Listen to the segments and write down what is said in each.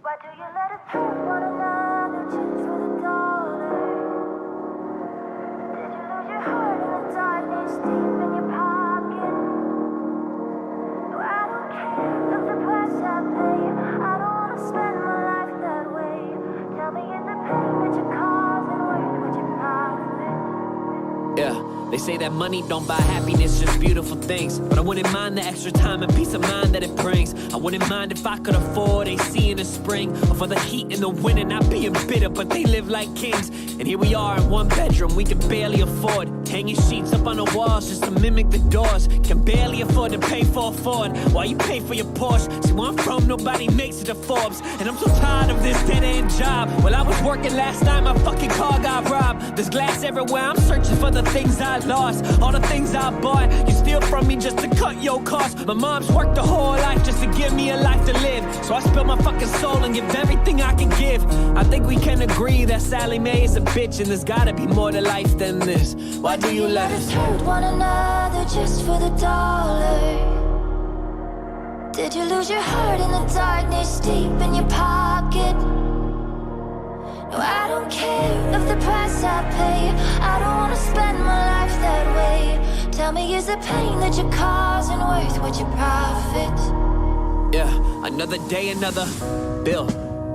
Why do you let us hurt one another just for the dollar? Did you lose your heart in the darkness deep in your pocket? No, I don't care of the price I pay. I don't want to spend my life that way. Tell me, is the pain that you're causing worth what you profit? Yeah, they say that money don't buy happiness, just beautiful things. But I wouldn't mind the extra time and peace of mind that it brings. I wouldn't mind if I could afford AC in the spring, or for the heat in the winter, not being bitter, but they live like kings. And here we are in one bedroom we can barely afford, hanging sheets up on the walls just to mimic the doors. Can barely afford to pay for a Ford while you pay for your Porsche. See where I'm from, nobody makes it to Forbes, and I'm so tired of this dead-end job. While I was working last night, my fucking car got robbed. There's glass everywhere, I'm searching for the things I lost, all the things I bought. You steal from me just to cut your costs. My mom's worked her whole life just to give me a life to live, so I spill my fucking soul and give everything I can give. I think we can agree that Sally Mae is a bitch, and there's gotta be more to life than this. Why do you let us hurt one another just for the dollar? Did you lose your heart in the darkness deep in your pocket? No, I don't care of the price I pay. I don't want to spend my life that way. Tell me, is the pain that you're causing worth what you profit? Yeah, another day, another bill.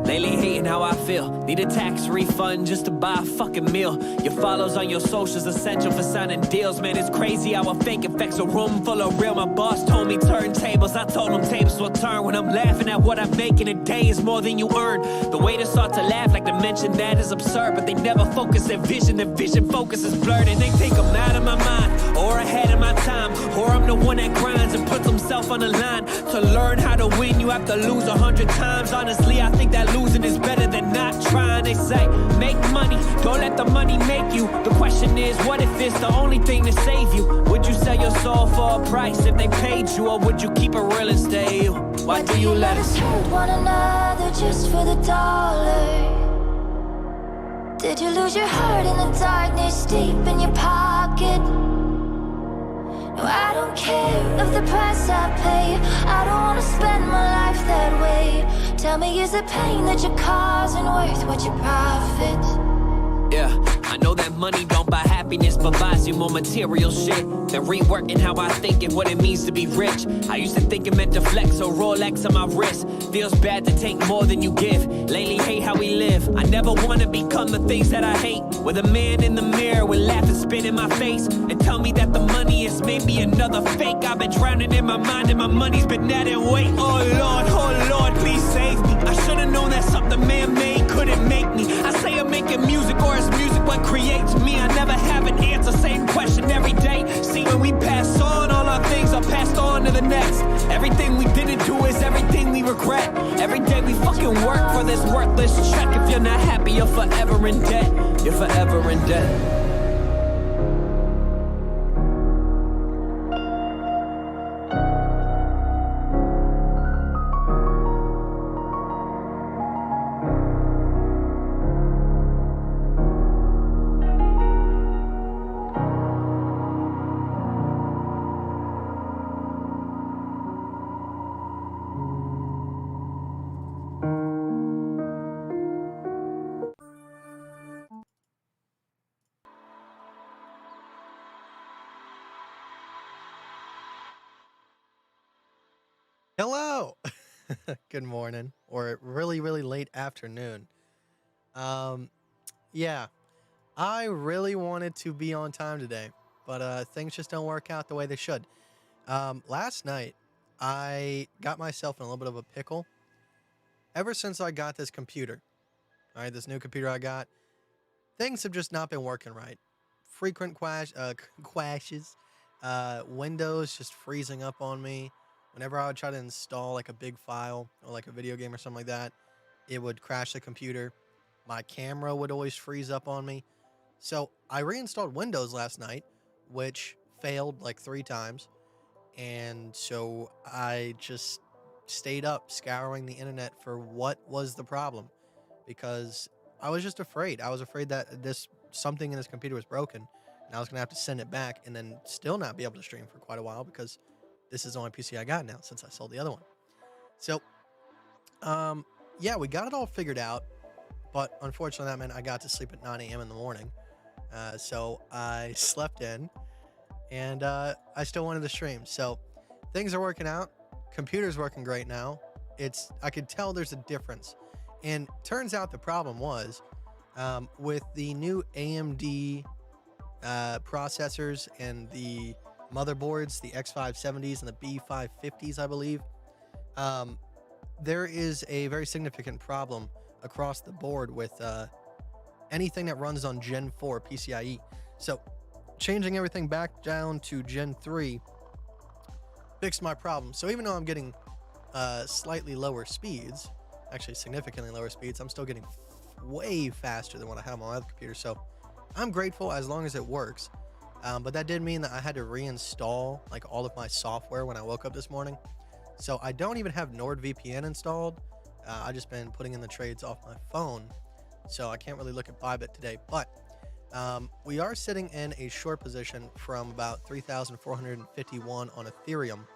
Lately hating how I feel. Need a tax refund just to buy a fucking meal. Your follows on your socials essential for signing deals. Man, it's crazy how a fake affects a room full of real. My boss told me turn tables. I told him tables will turn when I'm laughing at what I make in a day is more than you earn. The way to start to laugh like to mention that is absurd, but they never focus their vision. Their vision focus is blurred, and they think I'm out of my mind or ahead of my time, or I'm the one that grinds and puts himself on the line. To learn how to win, you have to lose 100 times. Honestly, I think that losing is better than not trying. They say, make money, don't let the money make you. The question is, what if it's the only thing to save you? Would you sell your soul for a price if they paid you, or would you keep it real and stay you? Why do you let us hurt one another just for the dollar? Did you lose your heart in the darkness deep in your pocket? No, I don't care of the price I pay. I don't want to spend my life that way. Tell me, is the pain that you're causing worth what you profit? Yeah, I know that money don't buy happiness, but buys you more material shit. Been reworking how I think and what it means to be rich. I used to think it meant to flex, so Rolex on my wrist. Feels bad to take more than you give. Lately hate how we live. I never want to become the things that I hate. With a man in the mirror with laugh and spit in my face and tell me that the money is maybe another fake. I've been drowning in my mind and my money's been adding weight. Oh Lord, please save me. I should've known that something man-made couldn't make me. I say I'm making music, or is music what creates me? I never have an answer, same question every day. See, when we pass on, all our things are passed on to the next. Everything we didn't do is everything we regret. Every day we fucking work for this worthless check. If you're not happy, you're forever in debt. You're forever in debt. Hello. Good morning, or really late afternoon. Yeah, I really wanted to be on time today, but things just don't work out the way they should. Last night I got myself in a little bit of a pickle. Ever since I got this computer, all right, this new computer I got, things have just not been working right. Frequent crashes, Windows just freezing up on me. Whenever I would try to install like a big file or like a video game or something like that, it would crash the computer. My camera would always freeze up on me. So I reinstalled Windows last night, which failed like 3 times. And so I just stayed up scouring the internet for what was the problem, because I was just afraid. I was afraid that something in this computer was broken, and I was going to have to send it back and then still not be able to stream for quite a while, because this is the only PC I got now since I sold the other one. So, yeah, we got it all figured out, but unfortunately that meant I got to sleep at 9 a.m. in the morning. So I slept in, and I still wanted to stream. So things are working out. Computer's working great now. I could tell there's a difference. And turns out the problem was with the new AMD processors and the motherboards, the X570s and the B550s, I believe, there is a very significant problem across the board with anything that runs on Gen 4 PCIe. So changing everything back down to Gen 3 fixed my problem. So even though I'm getting slightly lower speeds, actually significantly lower speeds, I'm still getting way faster than what I have on my other computer. So I'm grateful as long as it works. But that did mean that I had to reinstall like all of my software when I woke up this morning. So I don't even have NordVPN installed. I just been putting in the trades off my phone. So I can't really look at Bybit today, but we are sitting in a short position from about 3,451 on Ethereum,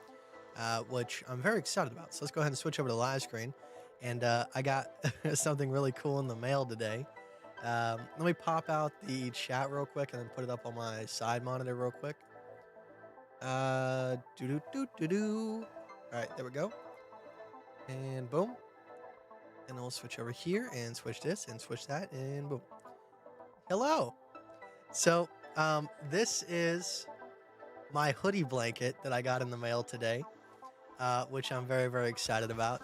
which I'm very excited about. So let's go ahead and switch over to live screen. And I got something really cool in the mail today. Let me pop out the chat real quick and then put it up on my side monitor real quick. All right, there we go. And boom. And then we'll switch over here and switch this and switch that and boom. Hello. So this is my hoodie blanket that I got in the mail today, which I'm very, very excited about.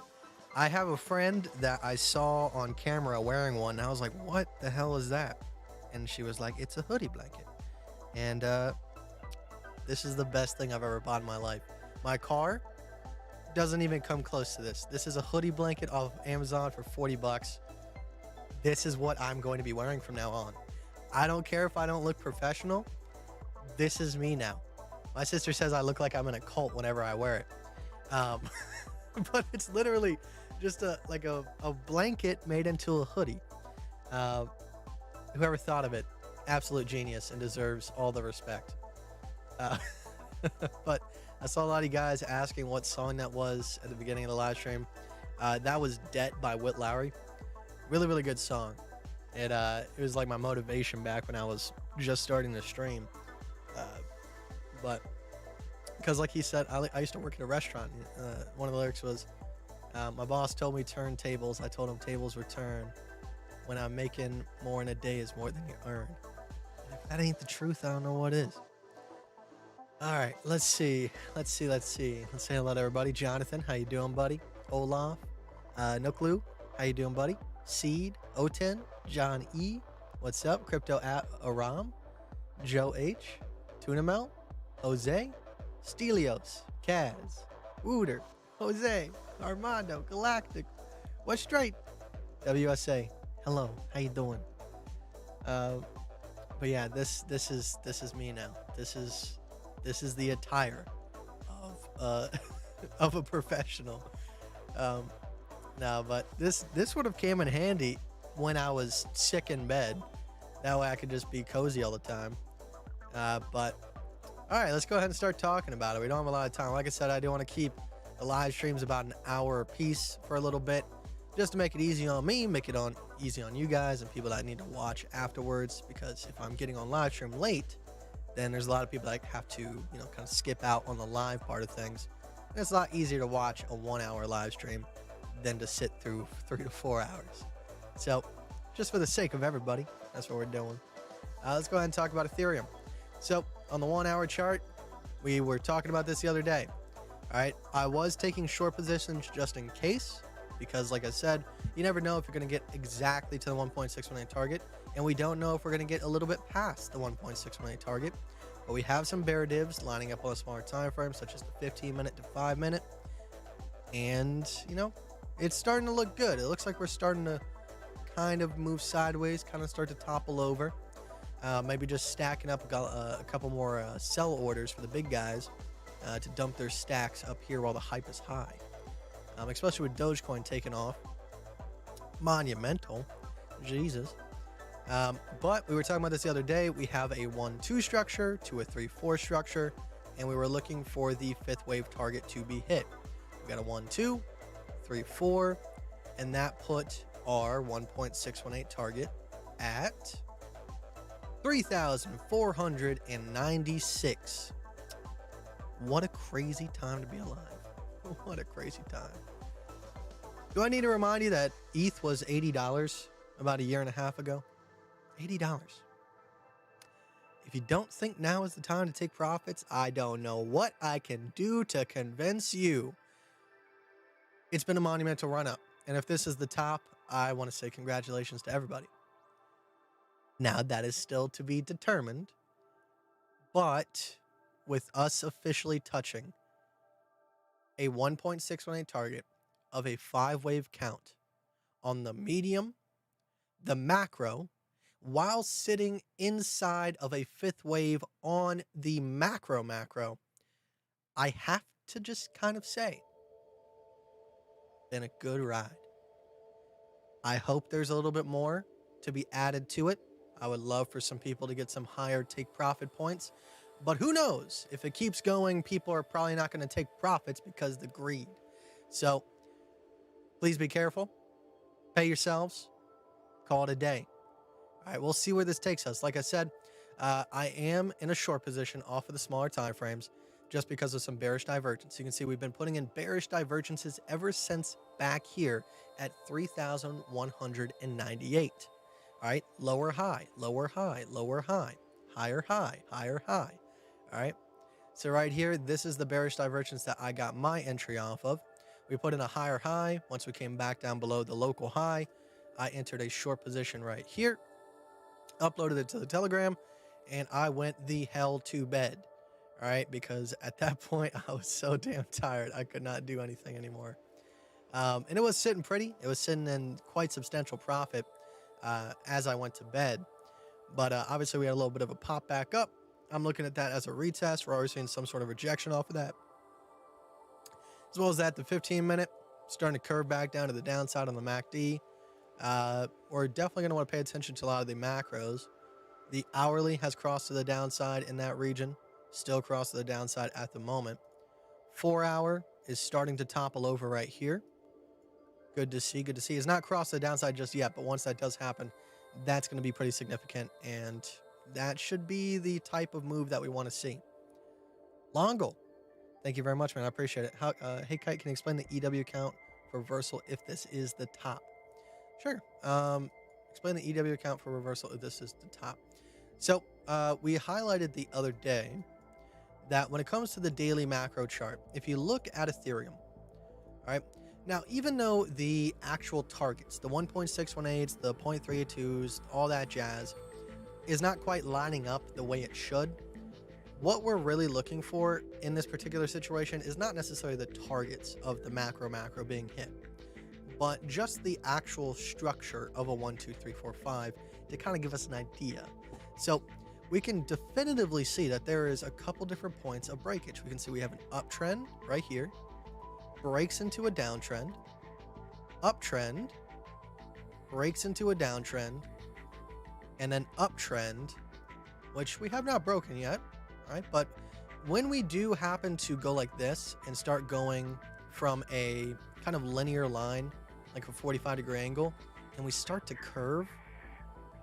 I have a friend that I saw on camera wearing one, and I was like, what the hell is that? And she was like, it's a hoodie blanket. And this is the best thing I've ever bought in my life. My car doesn't even come close to this. This is a hoodie blanket off Amazon for 40 bucks. This is what I'm going to be wearing from now on. I don't care if I don't look professional. This is me now. My sister says I look like I'm in a cult whenever I wear it. But it's literally just a blanket made into a hoodie. Whoever thought of it, absolute genius and deserves all the respect. But I saw a lot of you guys asking what song that was at the beginning of the live stream. That was Debt by Whit Lowry. Really, really good song. It was like my motivation back when I was just starting to stream. But because like he said, I used to work at a restaurant. One of the lyrics was, my boss told me turn tables. I told him tables were turned. When I'm making more in a day is more than you earn. And if that ain't the truth, I don't know what is. All right, let's see. Let's say hello to everybody. Jonathan, how you doing, buddy? Olaf, no clue. How you doing, buddy? Seed, O10, John E. What's up? Crypto at Aram, Joe H, Tuna Mel, Jose, Stelios, Kaz, Wooter, Jose, Armando, Galactic, What's Straight, WSA. Hello, how you doing? But yeah, this is me now. This is the attire of of a professional. No, but this would have came in handy when I was sick in bed. That way I could just be cozy all the time. But all right, let's go ahead and start talking about it. We don't have a lot of time. Like I said, I do want to keep the live streams about an hour a piece for a little bit, just to make it easy on me, make it easy on you guys and people that need to watch afterwards. Because if I'm getting on live stream late, then there's a lot of people that have to, kind of skip out on the live part of things. And it's a lot easier to watch a 1 hour live stream than to sit through 3 to 4 hours. So just for the sake of everybody, that's what we're doing. Let's go ahead and talk about Ethereum. So on the 1 hour chart, we were talking about this the other day. All right, I was taking short positions just in case, because like I said, you never know if you're going to get exactly to the 1.618 target, and we don't know if we're going to get a little bit past the 1.618 target. But we have some bear divs lining up on a smaller time frame, such as the 15-minute to 5-minute, and it's starting to look good. It looks like we're starting to kind of move sideways, kind of start to topple over. Maybe just stacking up a couple more sell orders for the big guys to dump their stacks up here while the hype is high. Especially with Dogecoin taking off. Monumental. Jesus. But we were talking about this the other day. We have a 1-2 structure to a 3-4 structure, and we were looking for the 5th wave target to be hit. We got a 1-2, 3-4, and that put our 1.618 target at 3,496. What a crazy time to be alive. What a crazy time. Do I need to remind you that ETH was $80 about a year and a half ago? $80. If you don't think now is the time to take profits, I don't know what I can do to convince you. It's been a monumental run up. And if this is the top, I want to say congratulations to everybody. Now, that is still to be determined. But with us officially touching a 1.618 target of a 5-wave count on the medium, the macro, while sitting inside of a 5th wave on the macro, I have to just kind of say, been a good ride. I hope there's a little bit more to be added to it. I would love for some people to get some higher take profit points, but who knows? If it keeps going, people are probably not going to take profits because of the greed. So please be careful. Pay yourselves. Call it a day. All right, we'll see where this takes us. Like I said, I am in a short position off of the smaller time frames just because of some bearish divergence. You can see we've been putting in bearish divergences ever since back here at 3,198. All right, lower high, lower high, lower high, higher high, higher high. All right, so right here, this is the bearish divergence that I got my entry off of. We put in a higher high. Once we came back down below the local high, I entered a short position right here, uploaded it to the Telegram, and I went the hell to bed. All right, because at that point, I was so damn tired. I could not do anything anymore. And it was sitting pretty. It was sitting in quite substantial profit as I went to bed. But obviously, we had a little bit of a pop back up. I'm looking at that as a retest. We're already seeing some sort of rejection off of that. As well as that, the 15-minute starting to curve back down to the downside on the MACD. We're definitely going to want to pay attention to a lot of the macros. The hourly has crossed to the downside in that region. Still crossed to the downside at the moment. 4-hour is starting to topple over right here. Good to see. Good to see. It's not crossed the downside just yet, but once that does happen, that's going to be pretty significant, and that should be the type of move that we want to see. Longo, thank you very much, man. I appreciate it. Hey, Kite, can you explain the EW count for reversal if this is the top? Sure. Explain the EW count for reversal if this is the top. So we highlighted the other day that when it comes to the daily macro chart, if you look at Ethereum, all right, now, even though the actual targets, the 1.618s, the 0.382s, all that jazz, is not quite lining up the way it should, what we're really looking for in this particular situation is not necessarily the targets of the macro being hit, but just the actual structure of a 1, 2, 3, 4, 5 to kind of give us an idea. So we can definitively see that there is a couple different points of breakage. We can see we have an uptrend right here, breaks into a downtrend, uptrend, breaks into a downtrend, and then uptrend, which we have not broken yet, right? But when we do happen to go like this and start going from a kind of linear line, like a 45-degree angle, and we start to curve,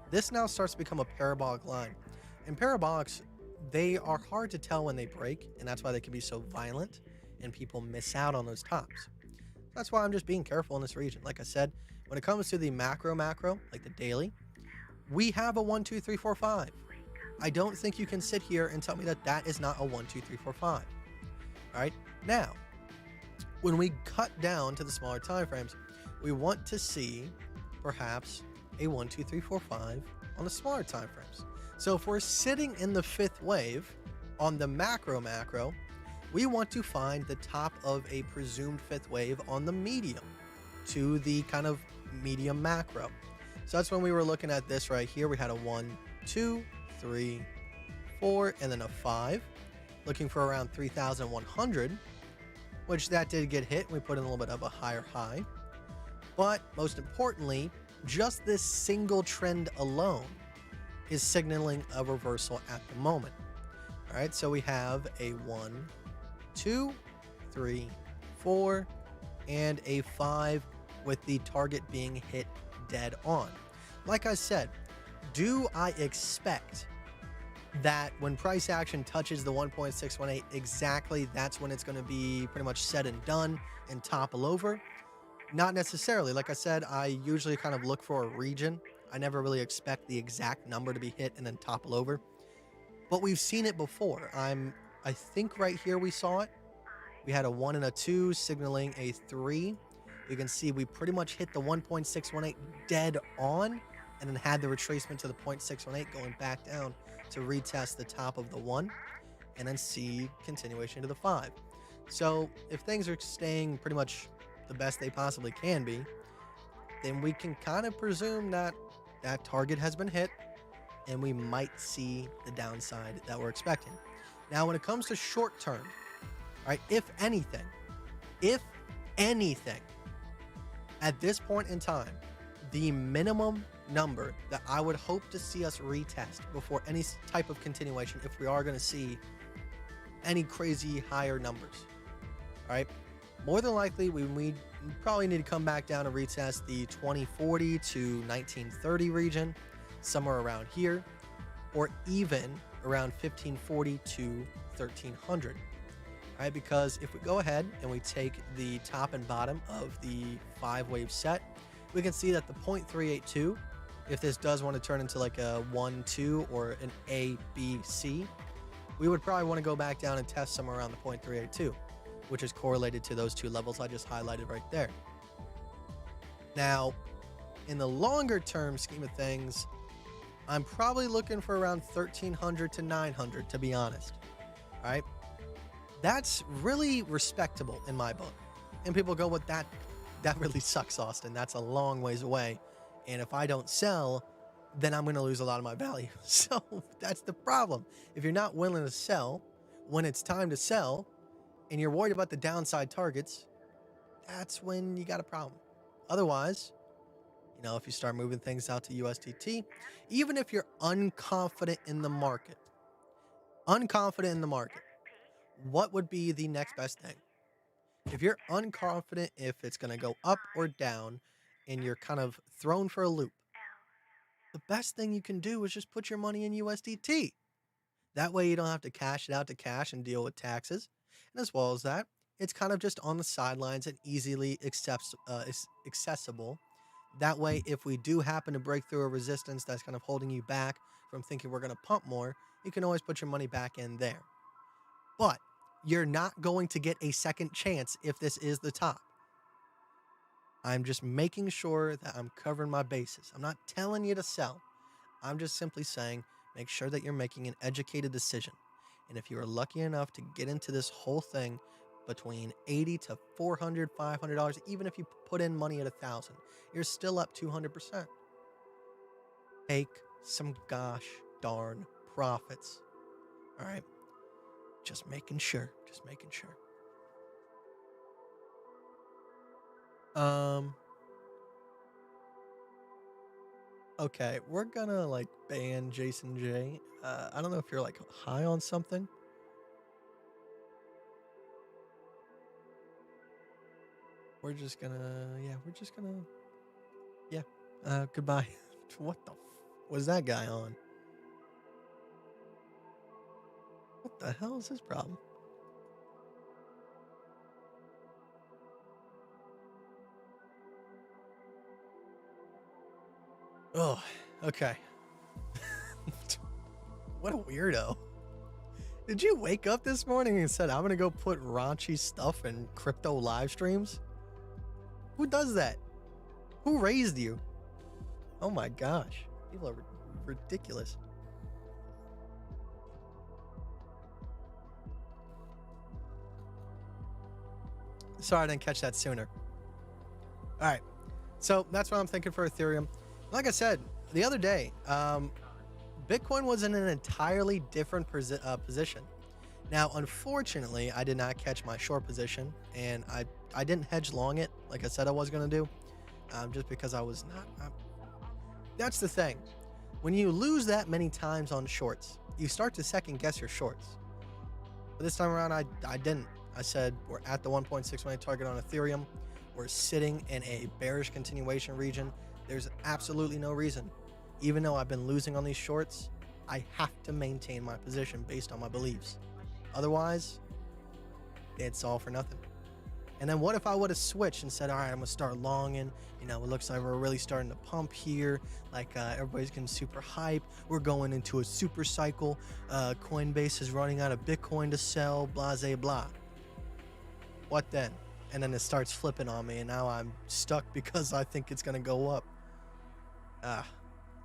this now starts to become a parabolic line. And parabolics, they are hard to tell when they break, and that's why they can be so violent, and people miss out on those tops. That's why I'm just being careful in this region. Like I said, when it comes to the macro, like the daily, we have a 1, 2, 3, 4, 5. I don't think you can sit here and tell me that that is not a 1, 2, 3, 4, 5. All right. Now, when we cut down to the smaller time frames, we want to see perhaps a 1, 2, 3, 4, 5 on the smaller time frames. So if we're sitting in the 5th wave on the macro, we want to find the top of a presumed 5th wave on the medium to the kind of medium macro. So that's when we were looking at this right here. We had a 1, 2, 3, 4, and then a 5, looking for around 3,100, which that did get hit. We put in a little bit of a higher high. But most importantly, just this single trend alone is signaling a reversal at the moment. All right, so we have a 1, 2, 3, 4, and a 5 with the target being hit dead on. Like I said, do I expect that when price action touches the 1.618, exactly that's when it's going to be pretty much said and done and topple over? Not necessarily. Like I said, I usually kind of look for a region. I never really expect the exact number to be hit and then topple over. But we've seen it before. I think right here we saw it. We had a 1 and a 2 signaling a 3. You can see we pretty much hit the 1.618 dead on and then had the retracement to the 0.618 going back down to retest the top of the 1 and then see continuation to the 5. So if things are staying pretty much the best they possibly can be, then we can kind of presume that that target has been hit and we might see the downside that we're expecting. Now, when it comes to short term, right, if anything, at this point in time, the minimum number that I would hope to see us retest before any type of continuation, if we are going to see any crazy higher numbers, all right, more than likely we probably need to come back down and retest the 2040 to 1930 region, somewhere around here, or even around 1540 to 1300. All right, because if we go ahead and we take the top and bottom of the 5-wave set, we can see that the 0.382, if this does want to turn into like a 1, 2 or an A, B, C, we would probably want to go back down and test somewhere around the 0.382, which is correlated to those two levels I just highlighted right there. Now, in the longer term scheme of things, I'm probably looking for around 1300 to 900, to be honest. All right. That's really respectable in my book. And people go, "What, that really sucks, Austin. That's a long ways away. And if I don't sell, then I'm going to lose a lot of my value." So that's the problem. If you're not willing to sell when it's time to sell and you're worried about the downside targets, that's when you got a problem. Otherwise, you know, if you start moving things out to USDT, even if you're unconfident in the market, what would be the next best thing? If you're unconfident if it's going to go up or down and you're kind of thrown for a loop, the best thing you can do is just put your money in USDT. That way you don't have to cash it out to cash and deal with taxes. And as well as that, it's kind of just on the sidelines and easily accessible. That way, if we do happen to break through a resistance that's kind of holding you back from thinking we're going to pump more, you can always put your money back in there. But you're not going to get a second chance if this is the top. I'm just making sure that I'm covering my bases. I'm not telling you to sell. I'm just simply saying, make sure that you're making an educated decision. And if you are lucky enough to get into this whole thing between $80 to $400, $500, even if you put in money at $1,000, you're still up 200%. Take some gosh darn profits. All right. Just making sure. Okay, we're gonna like ban Jason J. I don't know if you're like high on something. We're just gonna, goodbye. What the was that guy on? What the hell is his problem? Oh, okay. What a weirdo. Did you wake up this morning and said, I'm gonna go put raunchy stuff in crypto live streams? Who does that? Who raised you? Oh my gosh. People are ridiculous. Sorry I didn't catch that sooner. All right. So that's what I'm thinking for Ethereum. Like I said, the other day, Bitcoin was in an entirely different position. Now, unfortunately, I did not catch my short position, and I didn't hedge long it like I said I was going to do, just because I was not. That's the thing. When you lose that many times on shorts, you start to second guess your shorts. But this time around, I didn't. I said we're at the 1.618 target on Ethereum. we're sitting in a bearish continuation region. There's absolutely no reason. Even though I've been losing on these shorts, I have to maintain my position based on my beliefs. Otherwise, it's all for nothing. And then what if I would have switched and said, all right, I'm gonna start longing. You know, it looks like we're really starting to pump here. Like everybody's getting super hype. We're going into a super cycle. Coinbase is running out of Bitcoin to sell, blah, blah, blah. What then? And then it starts flipping on me, and now I'm stuck because I think it's gonna go up.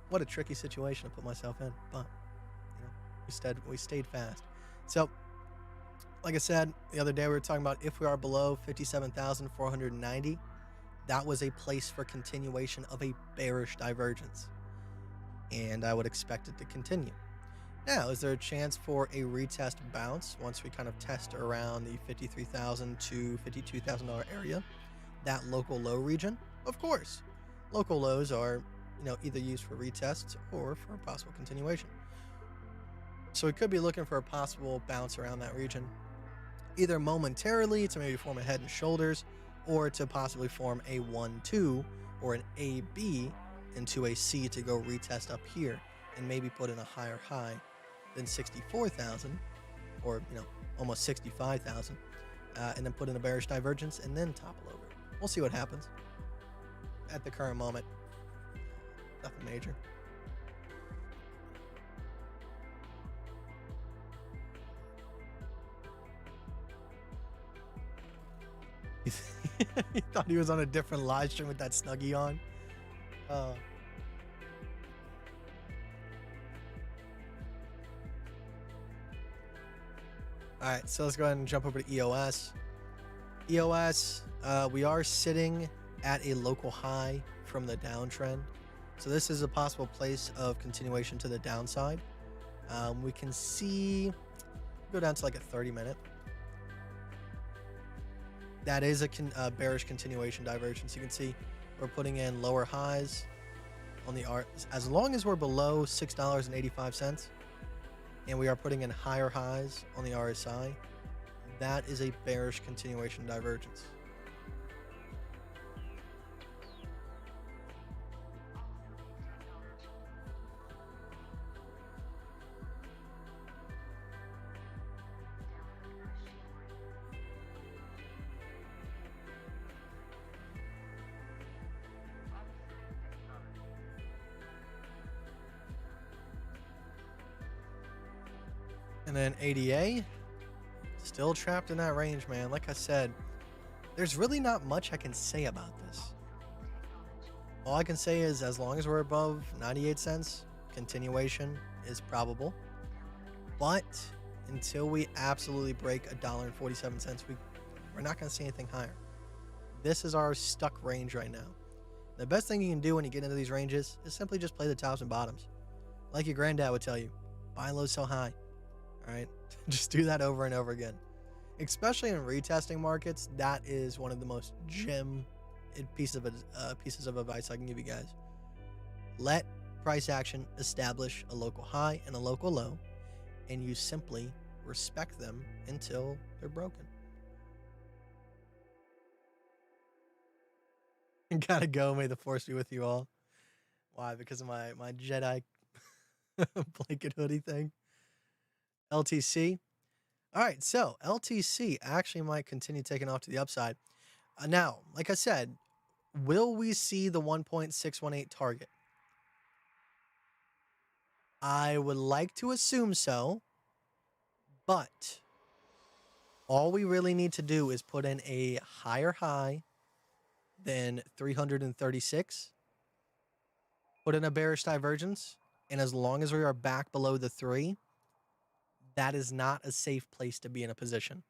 What a tricky situation to put myself in. But you know, we stayed fast. So like I said, the other day we were talking about if we are below 57,490, that was a place for continuation of a bearish divergence. And I would expect it to continue. Now, is there a chance for a retest bounce once we kind of test around the $53,000 to $52,000 area, that local low region? Of course. Local lows are, you know, either used for retests or for a possible continuation. So we could be looking for a possible bounce around that region, either momentarily to maybe form a head and shoulders, or to possibly form a 1-2 or an AB into a C to go retest up here and maybe put in a higher high than 64,000 or, you know, almost 65,000, and then put in a bearish divergence and then topple over. We'll see what happens. At the current moment, nothing major. He thought he was on a different live stream with that Snuggie on. All right, so let's go ahead and jump over to EOS. EOS, we are sitting at a local high from the downtrend. So this is a possible place of continuation to the downside. We can see, go down to like a 30-minute. That is a bearish continuation divergence. You can see we're putting in lower highs on the R. As long as we're below $6.85, and we are putting in higher highs on the RSI, that is a bearish continuation divergence. And then ADA, still trapped in that range, man. Like I said, there's really not much I can say about this. All I can say is as long as we're above 98 cents, continuation is probable. But until we absolutely break $1.47, we're not going to see anything higher. This is our stuck range right now. The best thing you can do when you get into these ranges is simply just play the tops and bottoms. Like your granddad would tell you, buy low, sell high. All right, just do that over and over again. Especially in retesting markets, that is one of the most gem pieces of advice I can give you guys. Let price action establish a local high and a local low, and you simply respect them until they're broken. Gotta go. May the force be with you all. Why? Because of my Jedi blanket hoodie thing. LTC. All right, so LTC actually might continue taking off to the upside. Now, like I said, will we see the 1.618 target? I would like to assume so, but all we really need to do is put in a higher high than 336, put in a bearish divergence, and as long as we are back below the 3, that is not a safe place to be in a position.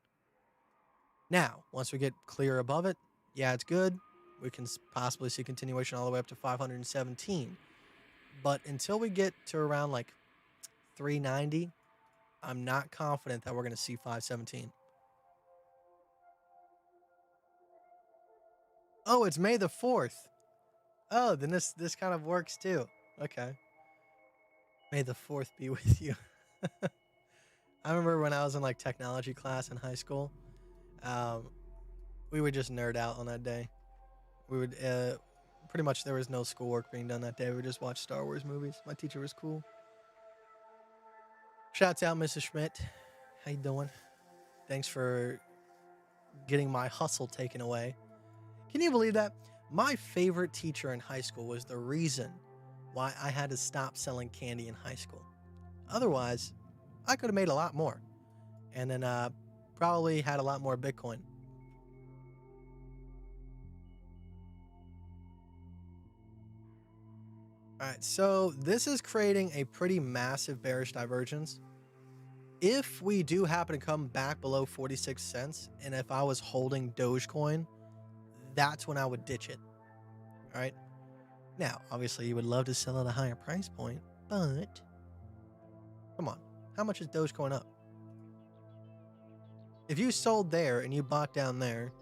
Now, once we get clear above it, yeah, it's good. We can possibly see continuation all the way up to 517. But until we get to around like 390, I'm not confident that we're going to see 517. Oh, it's May the 4th. Oh, then this kind of works too. Okay. May the 4th be with you. I remember when I was in like technology class in high school, we would just nerd out on that day. We would pretty much there was no schoolwork being done that day. We would just watch Star Wars movies. My teacher was cool. Shouts out, Mrs. Schmidt. How you doing? Thanks for getting my hustle taken away. Can you believe that? My favorite teacher in high school was the reason why I had to stop selling candy in high school. Otherwise, I could have made a lot more. And then probably had a lot more Bitcoin. All right, so this is creating a pretty massive bearish divergence. If we do happen to come back below 46 cents, and if I was holding Dogecoin, that's when I would ditch it. All right. Now, obviously, you would love to sell at a higher price point, but come on, how much is Dogecoin up? If you sold there and you bought down there,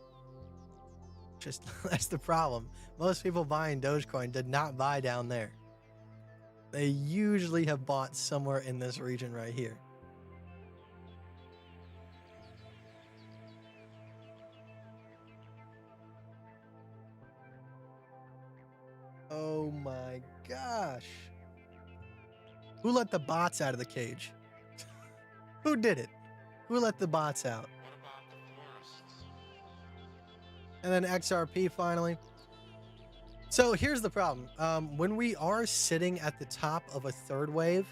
just that's the problem. Most people buying Dogecoin did not buy down there. They usually have bought somewhere in this region right here. Oh my gosh. Who let the bots out of the cage? Who did it? Who let the bots out? And then XRP finally. So here's the problem. When we are sitting at the top of a third wave,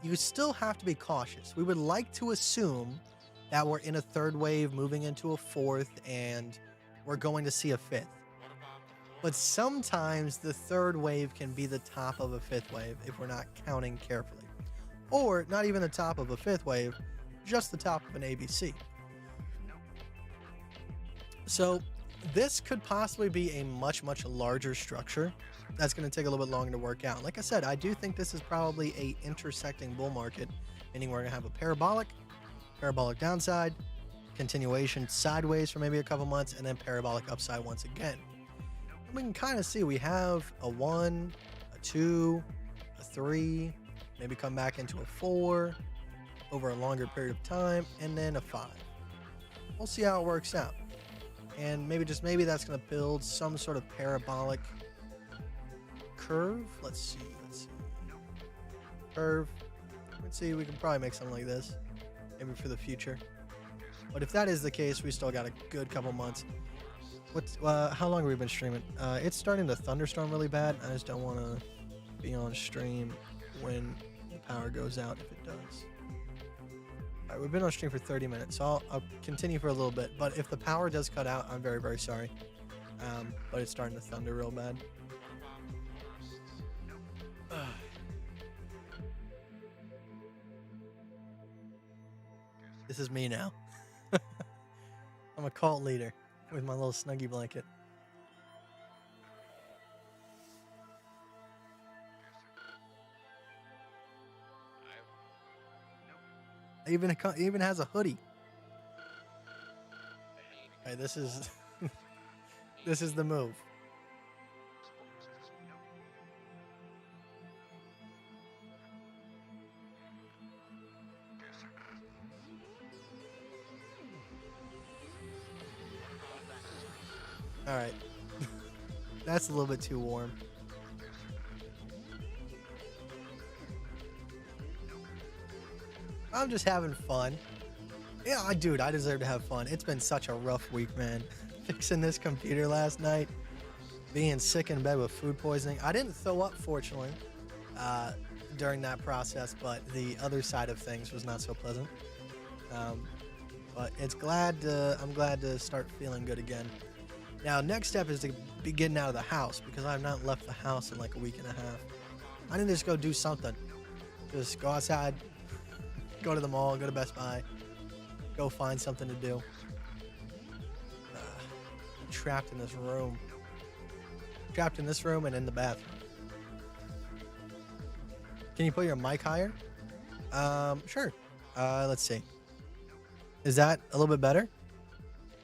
you still have to be cautious. We would like to assume that we're in a third wave moving into a fourth and we're going to see a fifth. But sometimes the third wave can be the top of a fifth wave if we're not counting carefully. Or not even the top of a fifth wave, just the top of an ABC. So this could possibly be a much, much larger structure that's going to take a little bit longer to work out. Like I said, I do think this is probably a intersecting bull market, meaning we're going to have a parabolic downside, continuation sideways for maybe a couple months, and then parabolic upside once again. And we can kind of see we have a 1, a 2, a 3, maybe come back into a 4 over a longer period of time, and then a 5. We'll see how it works out. And maybe that's going to build some sort of parabolic curve. Let's see. Curve. Let's see, we can probably make something like this, maybe for the future. But if that is the case, we still got a good couple months. How long have we been streaming? It's starting to thunderstorm really bad. I just don't want to be on stream when the power goes out, if it does. All right, we've been on stream for 30 minutes, so I'll continue for a little bit. But if the power does cut out, I'm very, very sorry. But it's starting to thunder real bad. This is me now. I'm a cult leader with my little Snuggie blanket. It even has a hoodie. All right, this is this is the move. All right. That's a little bit too warm. I'm just having fun. Yeah, dude, I deserve to have fun. It's been such a rough week, man. Fixing this computer last night, being sick in bed with food poisoning. I didn't throw up, fortunately, during that process, but the other side of things was not so pleasant. But I'm glad to start feeling good again. Now, next step is to be getting out of the house, because I have not left the house in like a week and a half. I need to just go do something. Just go outside, go to the mall, go to Best Buy, go find something to do. I'm trapped in this room. Trapped in this room and in the bathroom. Can you put your mic higher? Sure. Let's see. Is that a little bit better?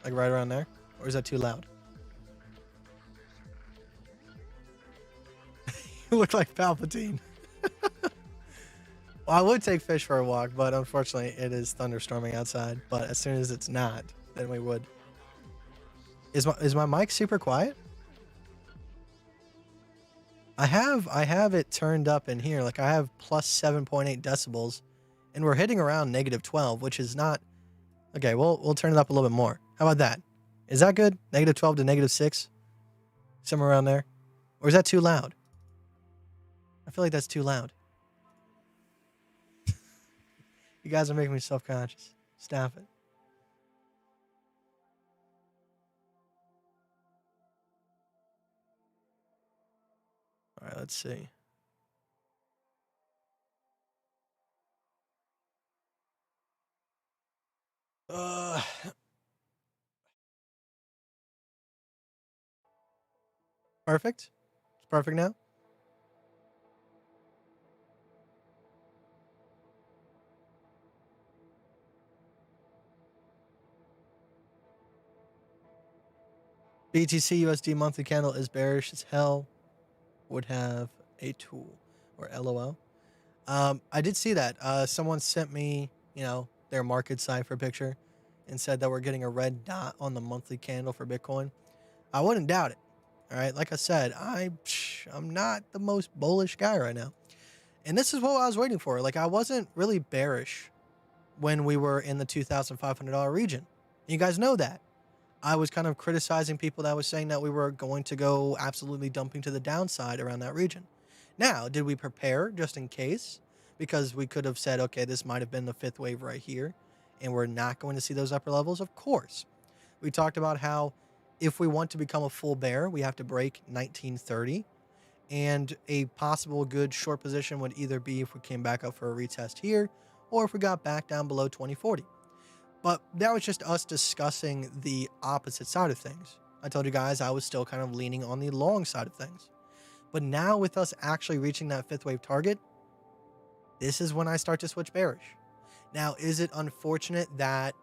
Like right around there? Or is that too loud? You look like Palpatine. Well, I would take Fish for a walk, but unfortunately it is thunderstorming outside. But as soon as it's not, then we would. Is my mic super quiet? I have it turned up in here. Like I have plus 7.8 decibels, and we're hitting around negative 12, which is not okay. We'll turn it up a little bit more. How about that? Is that good? Negative 12 to negative 6, somewhere around there, or is that too loud? I feel like that's too loud. You guys are making me self-conscious. Stop it. All right, let's see. Perfect. It's perfect now. BTC USD monthly candle is bearish as hell. Would have a tool or LOL. I did see that. Someone sent me, their market cipher picture and said that we're getting a red dot on the monthly candle for Bitcoin. I wouldn't doubt it. All right. Like I said, I'm not the most bullish guy right now. And this is what I was waiting for. Like I wasn't really bearish when we were in the $2,500 region. You guys know that. I was kind of criticizing people that was saying that we were going to go absolutely dumping to the downside around that region. Now, did we prepare just in case? Because we could have said, okay, this might have been the fifth wave right here, and we're not going to see those upper levels? Of course. We talked about how if we want to become a full bear, we have to break 1930. And a possible good short position would either be if we came back up for a retest here, or if we got back down below 2040. But that was just us discussing the opposite side of things. I told you guys I was still kind of leaning on the long side of things. But now with us actually reaching that fifth wave target, this is when I start to switch bearish. Now, is it unfortunate that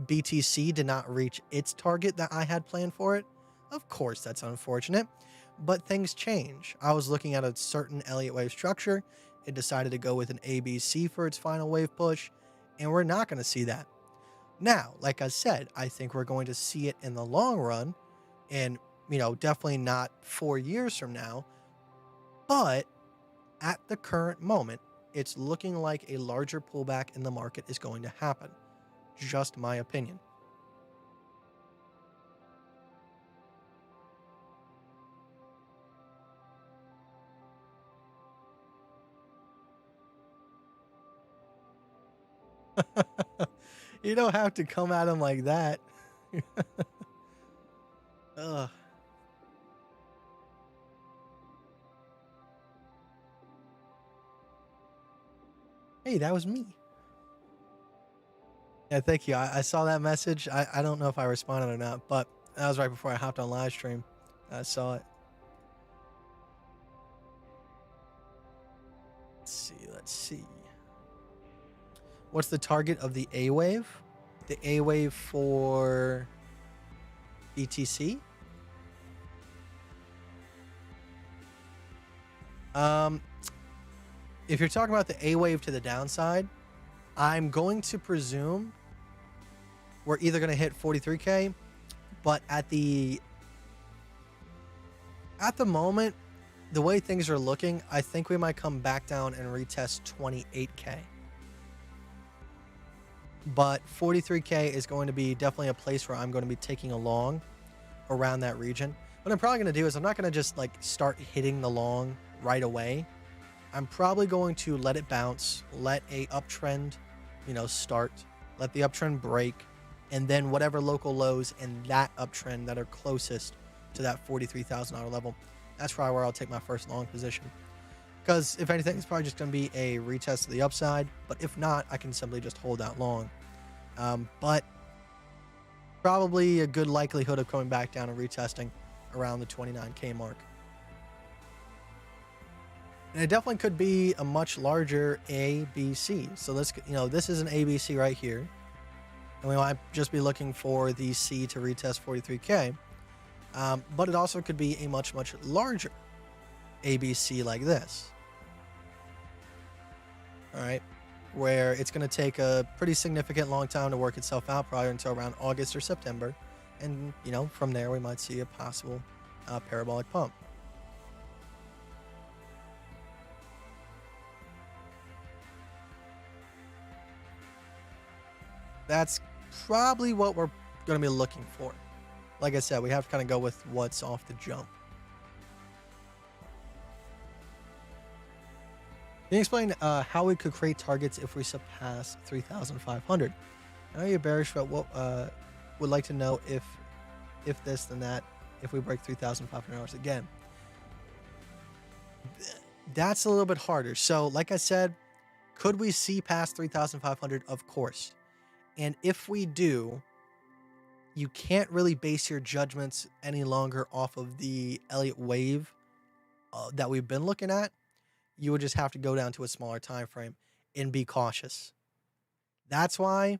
BTC did not reach its target that I had planned for it? Of course, that's unfortunate. But things change. I was looking at a certain Elliott wave structure. It decided to go with an ABC for its final wave push. And we're not going to see that. Now, like I said, I think we're going to see it in the long run and, definitely not 4 years from now. But at the current moment, it's looking like a larger pullback in the market is going to happen. Just my opinion. You don't have to come at him like that. Ugh. Hey, that was me. Yeah, thank you. I saw that message. I don't know if I responded or not, but that was right before I hopped on Livestream. I saw it. Let's see. What's the target of the A wave? The A wave for BTC? If you're talking about the A wave to the downside, I'm going to presume we're either going to hit 43K, but at the moment, the way things are looking, I think we might come back down and retest 28K. But 43K is going to be definitely a place where I'm going to be taking along around that region. What I'm probably going to do is I'm not going to just like start hitting the long right away. I'm probably going to let it bounce, let a uptrend, start, let the uptrend break, and then whatever local lows in that uptrend that are closest to that $43,000 level, that's probably where I'll take my first long position. Because if anything, it's probably just going to be a retest to the upside. But if not, I can simply just hold out long. But probably a good likelihood of coming back down and retesting around the 29K mark. And it definitely could be a much larger ABC. So let's, this is an ABC right here. And we might just be looking for the C to retest 43K. But it also could be a much, much larger ABC like this. All right. Where it's going to take a pretty significant long time to work itself out, probably until around August or September. And, from there we might see a possible parabolic pump. That's probably what we're going to be looking for. Like I said, we have to kind of go with what's off the jump. Can you explain how we could create targets if we surpass 3,500? I know you're bearish, but what would like to know if this then that if we break $3,500 again. That's a little bit harder. So, like I said, could we see past 3,500? Of course. And if we do, you can't really base your judgments any longer off of the Elliott wave that we've been looking at. You would just have to go down to a smaller time frame and be cautious. That's why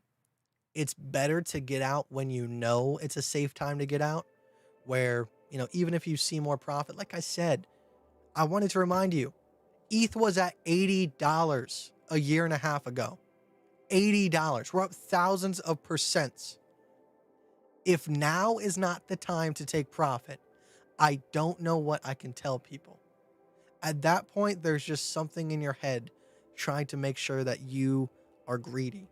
it's better to get out when you know it's a safe time to get out, where, you know, even if you see more profit, like I said, I wanted to remind you, ETH was at $80 a year and a half ago. $80. We're up thousands of percents. If now is not the time to take profit, I don't know what I can tell people. At that point, there's just something in your head trying to make sure that you are greedy.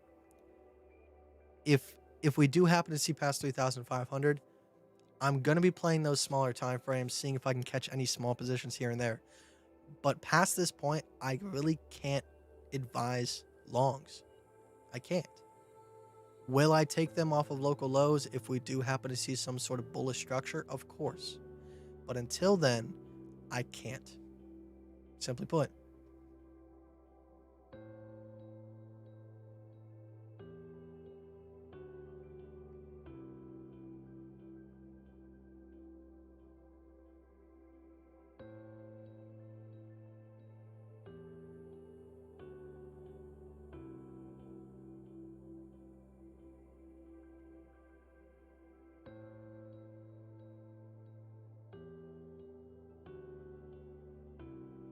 If we do happen to see past 3,500, I'm going to be playing those smaller time frames, seeing if I can catch any small positions here and there. But past this point, I really can't advise longs. I can't. Will I take them off of local lows if we do happen to see some sort of bullish structure? Of course. But until then, I can't. Simply put.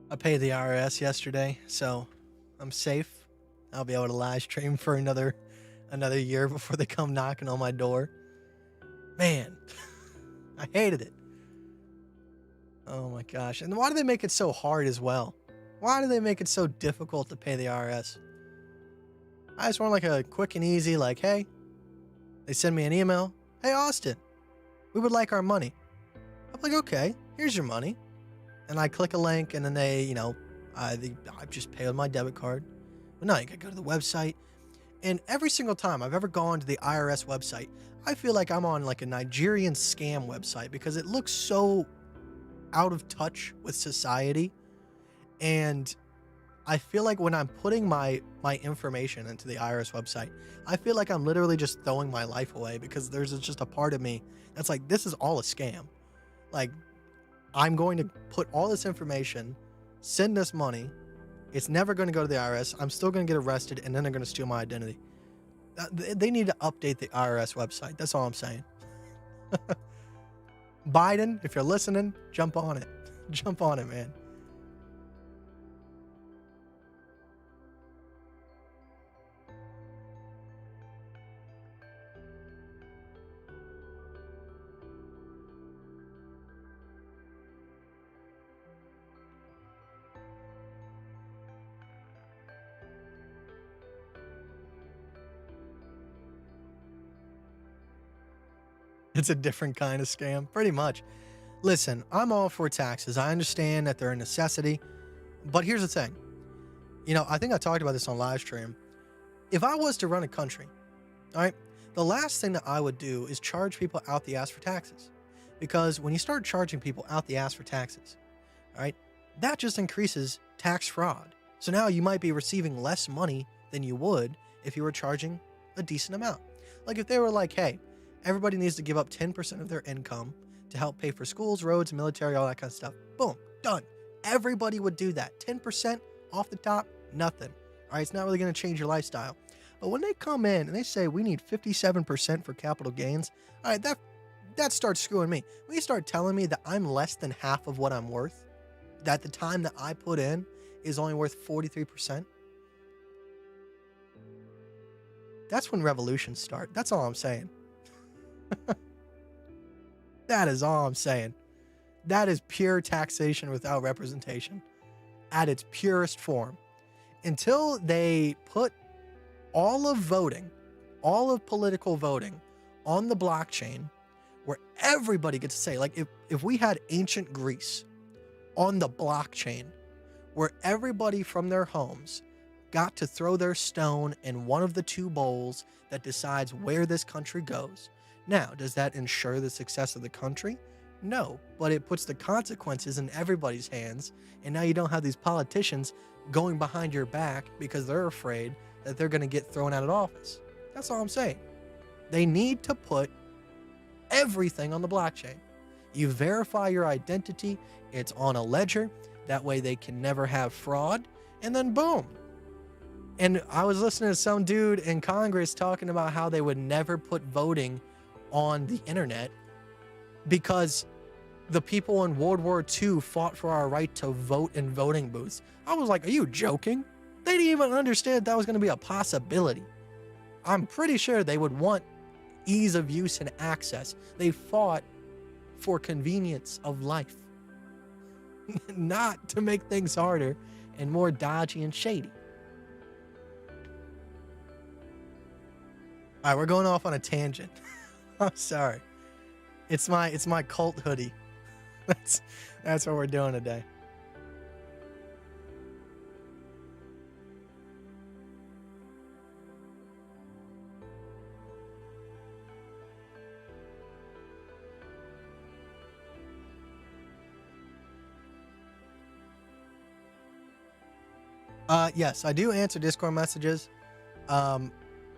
I paid the IRS yesterday, so I'm safe. I'll be able to live stream for another year before they come knocking on my door. Man, I hated it. Oh my gosh. And why do they make it so hard as well? Why do they make it so difficult to pay the IRS? I just want like a quick and easy, like, hey, they send me an email. Hey, Austin, we would like our money. I'm like, okay, here's your money. And I click a link, and then they, you know, I just pay with my debit card. But no, you gotta go to the website. And every single time I've ever gone to the IRS website, I feel like I'm on like a Nigerian scam website because it looks so out of touch with society. And I feel like when I'm putting my information into the IRS website, I feel like I'm literally just throwing my life away because there's just a part of me that's like, this is all a scam. Like, I'm going to put all this information, send this money. It's never going to go to the IRS. I'm still going to get arrested, and then they're going to steal my identity. They need to update the IRS website. That's all I'm saying. Biden, if you're listening, jump on it. Jump on it, man. It's a different kind of scam, pretty much. Listen, I'm all for taxes. I understand that they're a necessity, but here's the thing. You know, I think I talked about this on Livestream. If I was to run a country, all right, the last thing that I would do is charge people out the ass for taxes. Because when you start charging people out the ass for taxes, all right, that just increases tax fraud. So now you might be receiving less money than you would if you were charging a decent amount. Like if they were like, hey, everybody needs to give up 10% of their income to help pay for schools, roads, military, all that kind of stuff. Boom, done. Everybody would do that. 10% off the top, nothing. All right, it's not really going to change your lifestyle. But when they come in and they say we need 57% for capital gains, all right, that starts screwing me. When you start telling me that I'm less than half of what I'm worth, that the time that I put in is only worth 43%, that's when revolutions start. That's all I'm saying. That is all I'm saying. That is pure taxation without representation at its purest form. Until they put all of voting, all of political voting on the blockchain where everybody gets to say, like if we had ancient Greece on the blockchain where everybody from their homes got to throw their stone in one of the two bowls that decides where this country goes. Now, does that ensure the success of the country? No, but it puts the consequences in everybody's hands, and now you don't have these politicians going behind your back because they're afraid that they're going to get thrown out of office. That's all I'm saying. They need to put everything on the blockchain. You verify your identity, it's on a ledger, that way they can never have fraud, and then boom. And I was listening to some dude in Congress talking about how they would never put voting on the internet because the people in World War II fought for our right to vote in voting booths. I was like, are you joking? They didn't even understand that was going to be a possibility. I'm pretty sure they would want ease of use and access. They fought for convenience of life, not to make things harder and more dodgy and shady. All right, we're going off on a tangent. I'm sorry. It's my cult hoodie. That's what we're doing today. Yes, I do answer Discord messages. A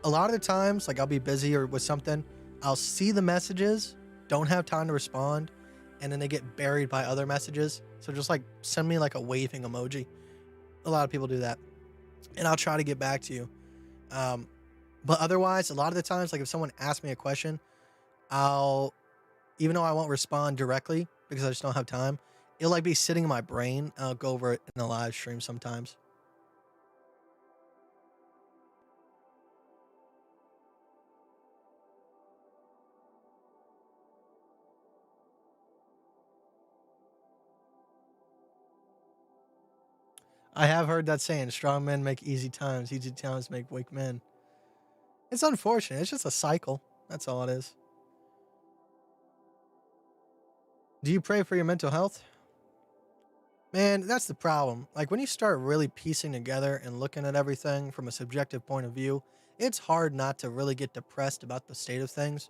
lot of the times, like I'll be busy or with something, I'll see the messages, don't have time to respond, and then they get buried by other messages. So just like send me like a waving emoji. A lot of people do that, and I'll try to get back to you. But otherwise, a lot of the times, like if someone asks me a question, even though I won't respond directly because I just don't have time, it'll like be sitting in my brain. I'll go over it in a live stream sometimes. I have heard that saying, strong men make easy times make weak men. It's unfortunate. It's just a cycle. That's all it is. Do you pray for your mental health? Man, that's the problem. Like when you start really piecing together and looking at everything from a subjective point of view, it's hard not to really get depressed about the state of things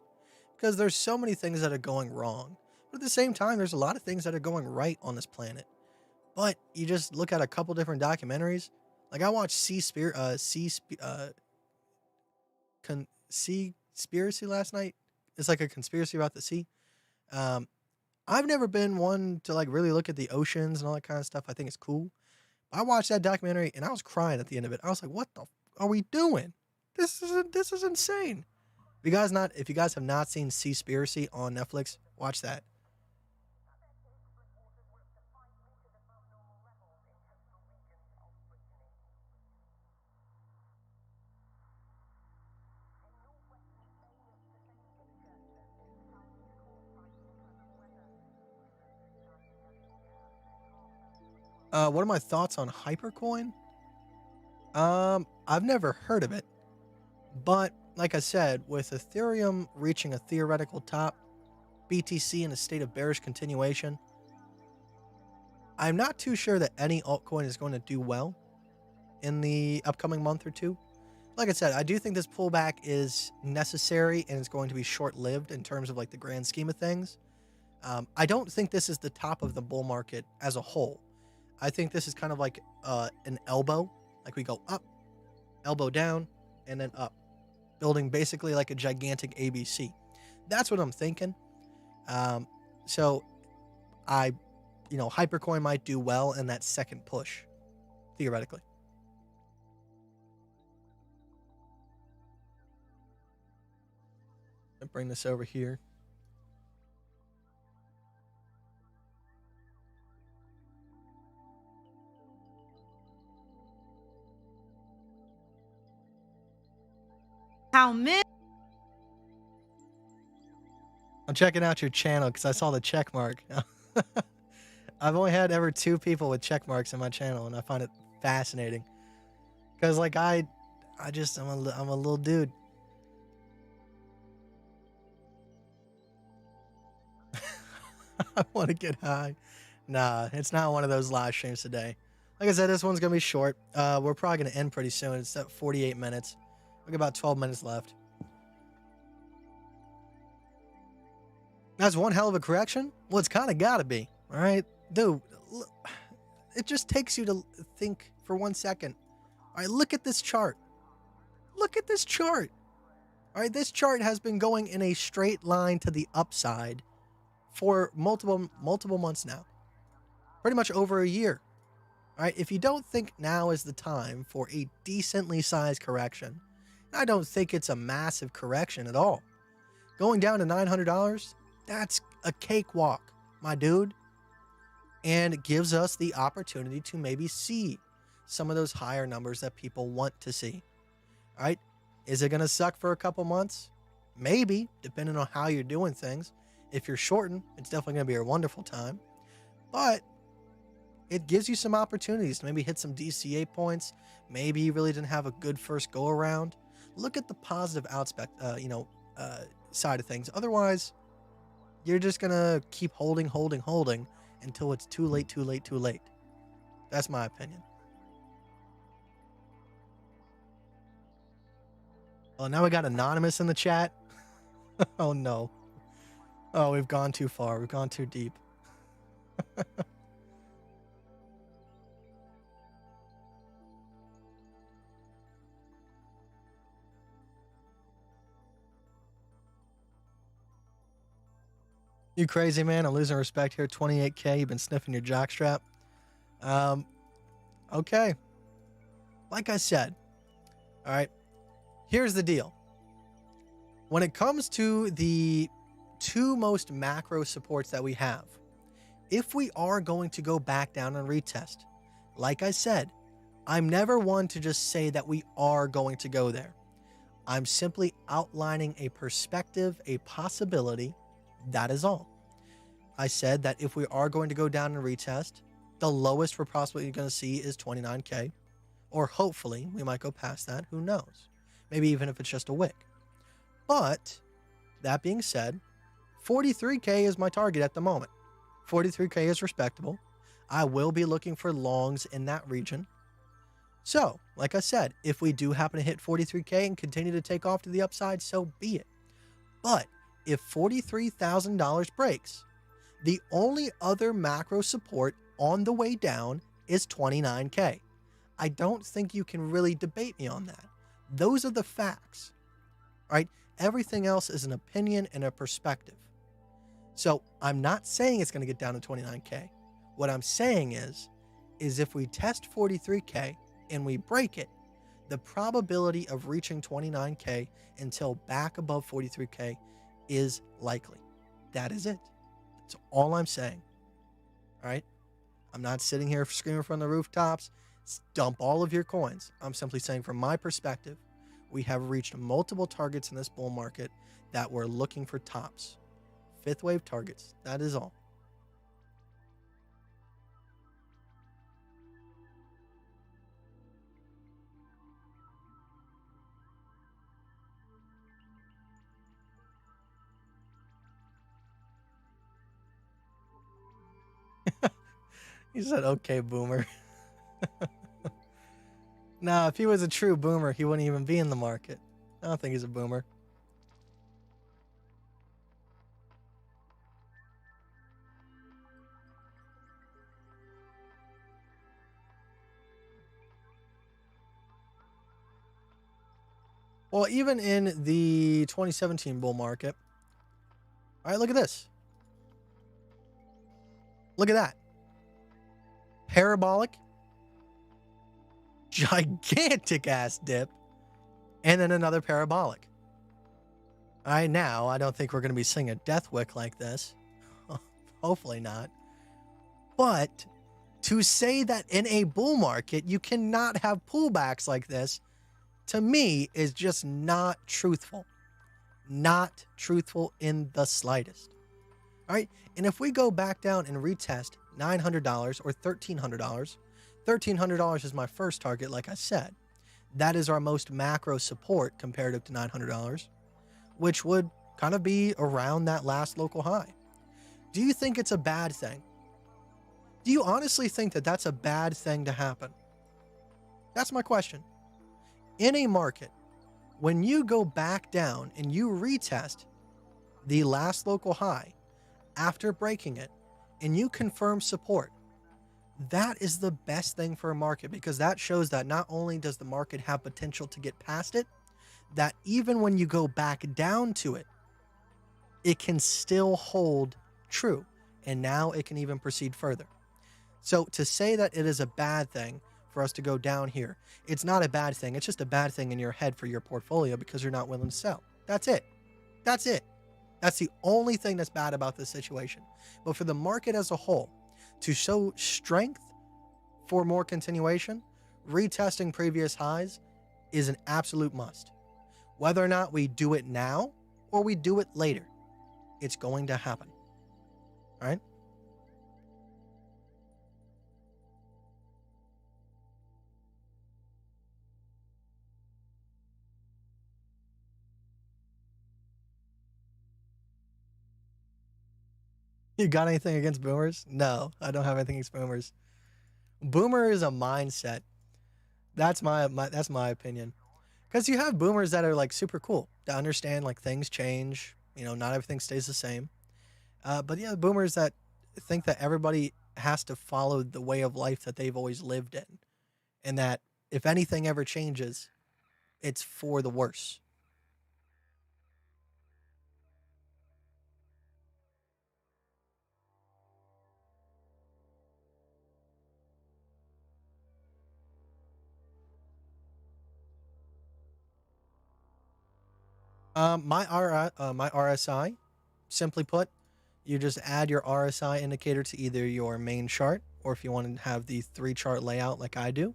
because there's so many things that are going wrong. But at the same time, there's a lot of things that are going right on this planet. But you just look at a couple different documentaries. Like I watched Seaspiracy last night. It's like a conspiracy about the sea. I've never been one to like really look at the oceans and all that kind of stuff. I think it's cool. I watched that documentary and I was crying at the end of it. I was like, "What the are we doing? This is insane." If you guys have not seen Seaspiracy on Netflix, watch that. What are my thoughts on Hypercoin? I've never heard of it, but like I said, with Ethereum reaching a theoretical top, BTC in a state of bearish continuation, I'm not too sure that any altcoin is going to do well in the upcoming month or two. Like I said, I do think this pullback is necessary and it's going to be short-lived in terms of like the grand scheme of things. I don't think this is the top of the bull market as a whole. I think this is kind of like an elbow, like we go up, elbow down, and then up, building basically like a gigantic ABC. That's what I'm thinking. So Hypercoin might do well in that second push, theoretically. I'll bring this over here. How many? I'm checking out your channel because I saw the check mark. I've only had ever 2 people with check marks in my channel, and I find it fascinating. Because like I'm a little dude. I want to get high. Nah, it's not one of those live streams today. Like I said, this one's going to be short. We're probably going to end pretty soon. It's at 48 minutes. We got about 12 minutes left. That's one hell of a correction? Well, it's kind of got to be. All right? Dude, look, it just takes you to think for 1 second. All right, look at this chart. Look at this chart. All right, this chart has been going in a straight line to the upside for multiple months now. Pretty much over a year. All right, if you don't think now is the time for a decently sized correction, I don't think it's a massive correction at all. Going down to $900, that's a cakewalk, my dude. And it gives us the opportunity to maybe see some of those higher numbers that people want to see. All right, is it going to suck for a couple months? Maybe, depending on how you're doing things. If you're shorting, it's definitely going to be a wonderful time. But it gives you some opportunities to maybe hit some DCA points. Maybe you really didn't have a good first go around. Look at the positive side of things. Otherwise, you're just going to keep holding until it's too late. That's my opinion. Well, now we got Anonymous in the chat. Oh, no. Oh, we've gone too far. We've gone too deep. You crazy, man. I'm losing respect here. 28K. You've been sniffing your jockstrap. Okay. Like I said. All right. Here's the deal. When it comes to the two most macro supports that we have, if we are going to go back down and retest, like I said, I'm never one to just say that we are going to go there. I'm simply outlining a perspective, a possibility. That is all. I said that if we are going to go down and retest, the lowest we're possibly going to see is 29K, or hopefully we might go past that. Who knows? Maybe even if it's just a wick. But that being said, 43K is my target at the moment. 43K is respectable. I will be looking for longs in that region. So, like I said, if we do happen to hit 43K and continue to take off to the upside, so be it. But if $43,000 breaks, the only other macro support on the way down is 29K. I don't think you can really debate me on that. Those are the facts, right? Everything else is an opinion and a perspective. So I'm not saying it's going to get down to 29K. What I'm saying is if we test 43K and we break it, the probability of reaching 29K until back above 43K is likely. That is it. That's all I'm saying. All right? I'm not sitting here screaming from the rooftops, dump all of your coins. I'm simply saying from my perspective, we have reached multiple targets in this bull market that we're looking for tops. Fifth wave targets. That is all. He said, okay, boomer. Nah, if he was a true boomer, he wouldn't even be in the market. I don't think he's a boomer. Well, even in the 2017 bull market. All right, look at this. Look at that. Parabolic. Gigantic ass dip. And then another parabolic. All right, now, I don't think we're going to be seeing a death wick like this. Hopefully not. But to say that in a bull market, you cannot have pullbacks like this, to me, is just not truthful. Not truthful in the slightest. All right, and if we go back down and retest $900 or $1,300, $1,300 is my first target, like I said. That is our most macro support comparative to $900, which would kind of be around that last local high. Do you think it's a bad thing? Do you honestly think that that's a bad thing to happen? That's my question. In a market, when you go back down and you retest the last local high after breaking it and you confirm support, that is the best thing for a market, because that shows that not only does the market have potential to get past it, that even when you go back down to it, it can still hold true. And now it can even proceed further. So to say that it is a bad thing for us to go down here, it's not a bad thing. It's just a bad thing in your head for your portfolio because you're not willing to sell. That's it. That's it. That's the only thing that's bad about this situation. But for the market as a whole to show strength for more continuation, retesting previous highs is an absolute must. Whether or not we do it now or we do it later, it's going to happen. All right? You got anything against boomers? No, I don't have anything against boomers. Boomer is a mindset. That's my opinion. Because you have boomers that are like super cool to understand like things change. You know, not everything stays the same. But yeah, boomers that think that everybody has to follow the way of life that they've always lived in, and that if anything ever changes, it's for the worse. My RSI, simply put, you just add your RSI indicator to either your main chart, or if you want to have the 3-chart layout like I do.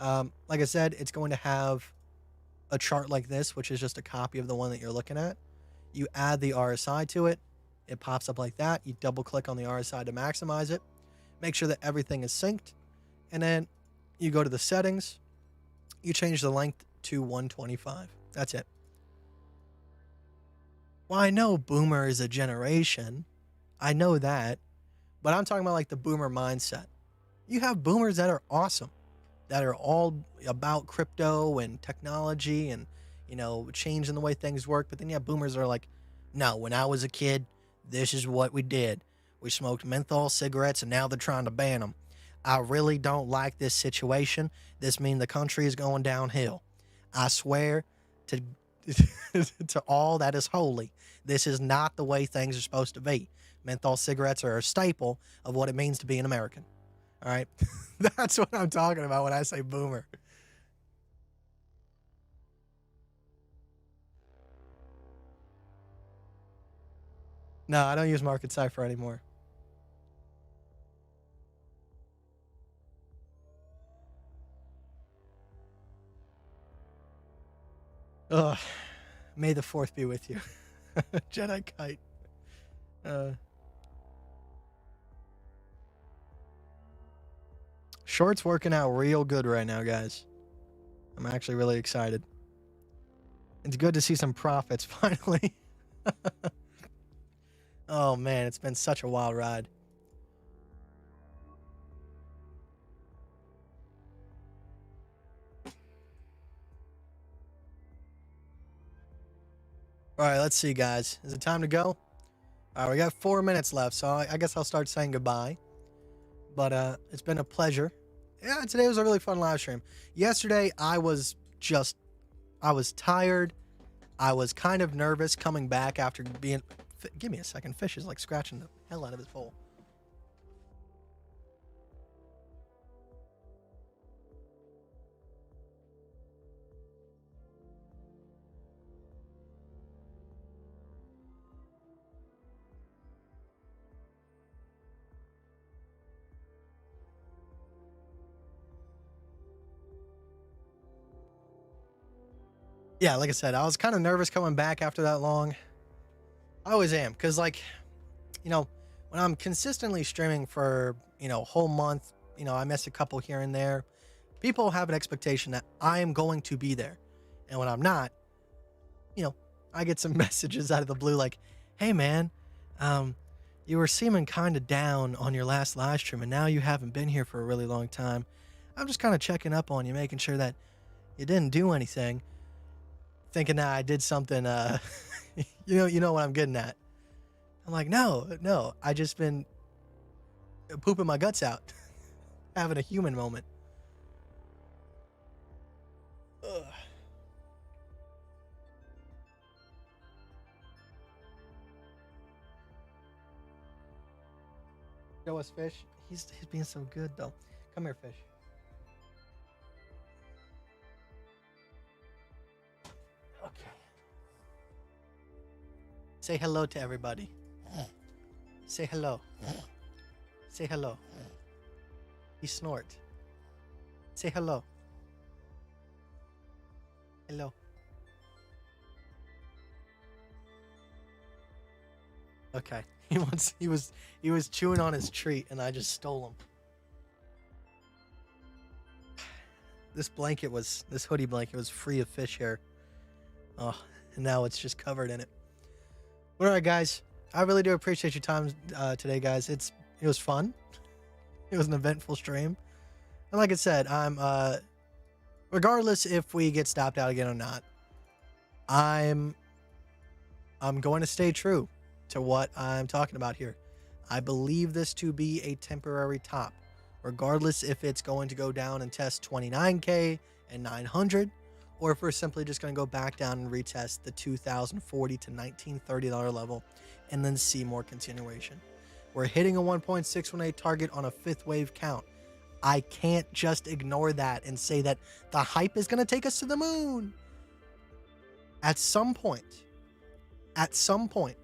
Like I said, it's going to have a chart like this, which is just a copy of the one that you're looking at. You add the RSI to it. It pops up like that. You double click on the RSI to maximize it. Make sure that everything is synced. And then you go to the settings. You change the length to 125. That's it. Well, I know boomer is a generation. I know that. But I'm talking about like the boomer mindset. You have boomers that are awesome, that are all about crypto and technology and, you know, changing the way things work. But then you have boomers that are like, no, when I was a kid, this is what we did. We smoked menthol cigarettes and now they're trying to ban them. I really don't like this situation. This means the country is going downhill. I swear to to all that is holy, this is not the way things are supposed to be. Menthol cigarettes are a staple of what it means to be an American. All right? That's what I'm talking about when I say boomer. No, I don't use Market Cipher anymore. Ugh. May the 4th be with you. Jedi Kite. Short's working out real good right now, guys. I'm actually really excited. It's good to see some profits finally. Oh man, it's been such a wild ride. All right, let's see, guys. Is it time to go? All right, we got 4 minutes left, so I guess I'll start saying goodbye. But it's been a pleasure. Yeah, today was a really fun live stream. Yesterday, I was tired. I was kind of nervous coming back after being... Give me a second. Fish is like scratching the hell out of his bowl. Yeah, like I said, I was kind of nervous coming back after that long. I always am, because like, you know, when I'm consistently streaming for, you know, a whole month, you know, I miss a couple here and there. People have an expectation that I am going to be there. And when I'm not, you know, I get some messages out of the blue like, hey man, you were seeming kind of down on your last live stream, and now you haven't been here for a really long time. I'm just kind of checking up on you, making sure that you didn't do anything, thinking that I did something, you know what I'm getting at. I'm like, no, I just been pooping my guts out, having a human moment. Ugh. Show us fish. He's being so good though. Come here, fish. Okay. Say hello to everybody. Say hello. Say hello. He snort. Say hello. Hello. Okay. He was chewing on his treat and I just stole him. This hoodie blanket was free of fish hair. Oh, and now it's just covered in it. But all right, guys. I really do appreciate your time today, guys. It was fun. It was an eventful stream. And like I said, I'm regardless if we get stopped out again or not, I'm going to stay true to what I'm talking about here. I believe this to be a temporary top, regardless if it's going to go down and test 29K and 900, or if we're simply just going to go back down and retest the $2,040 to $1,930 level and then see more continuation. We're hitting a 1.618 target on a fifth wave count. I can't just ignore that and say that the hype is going to take us to the moon. At some point,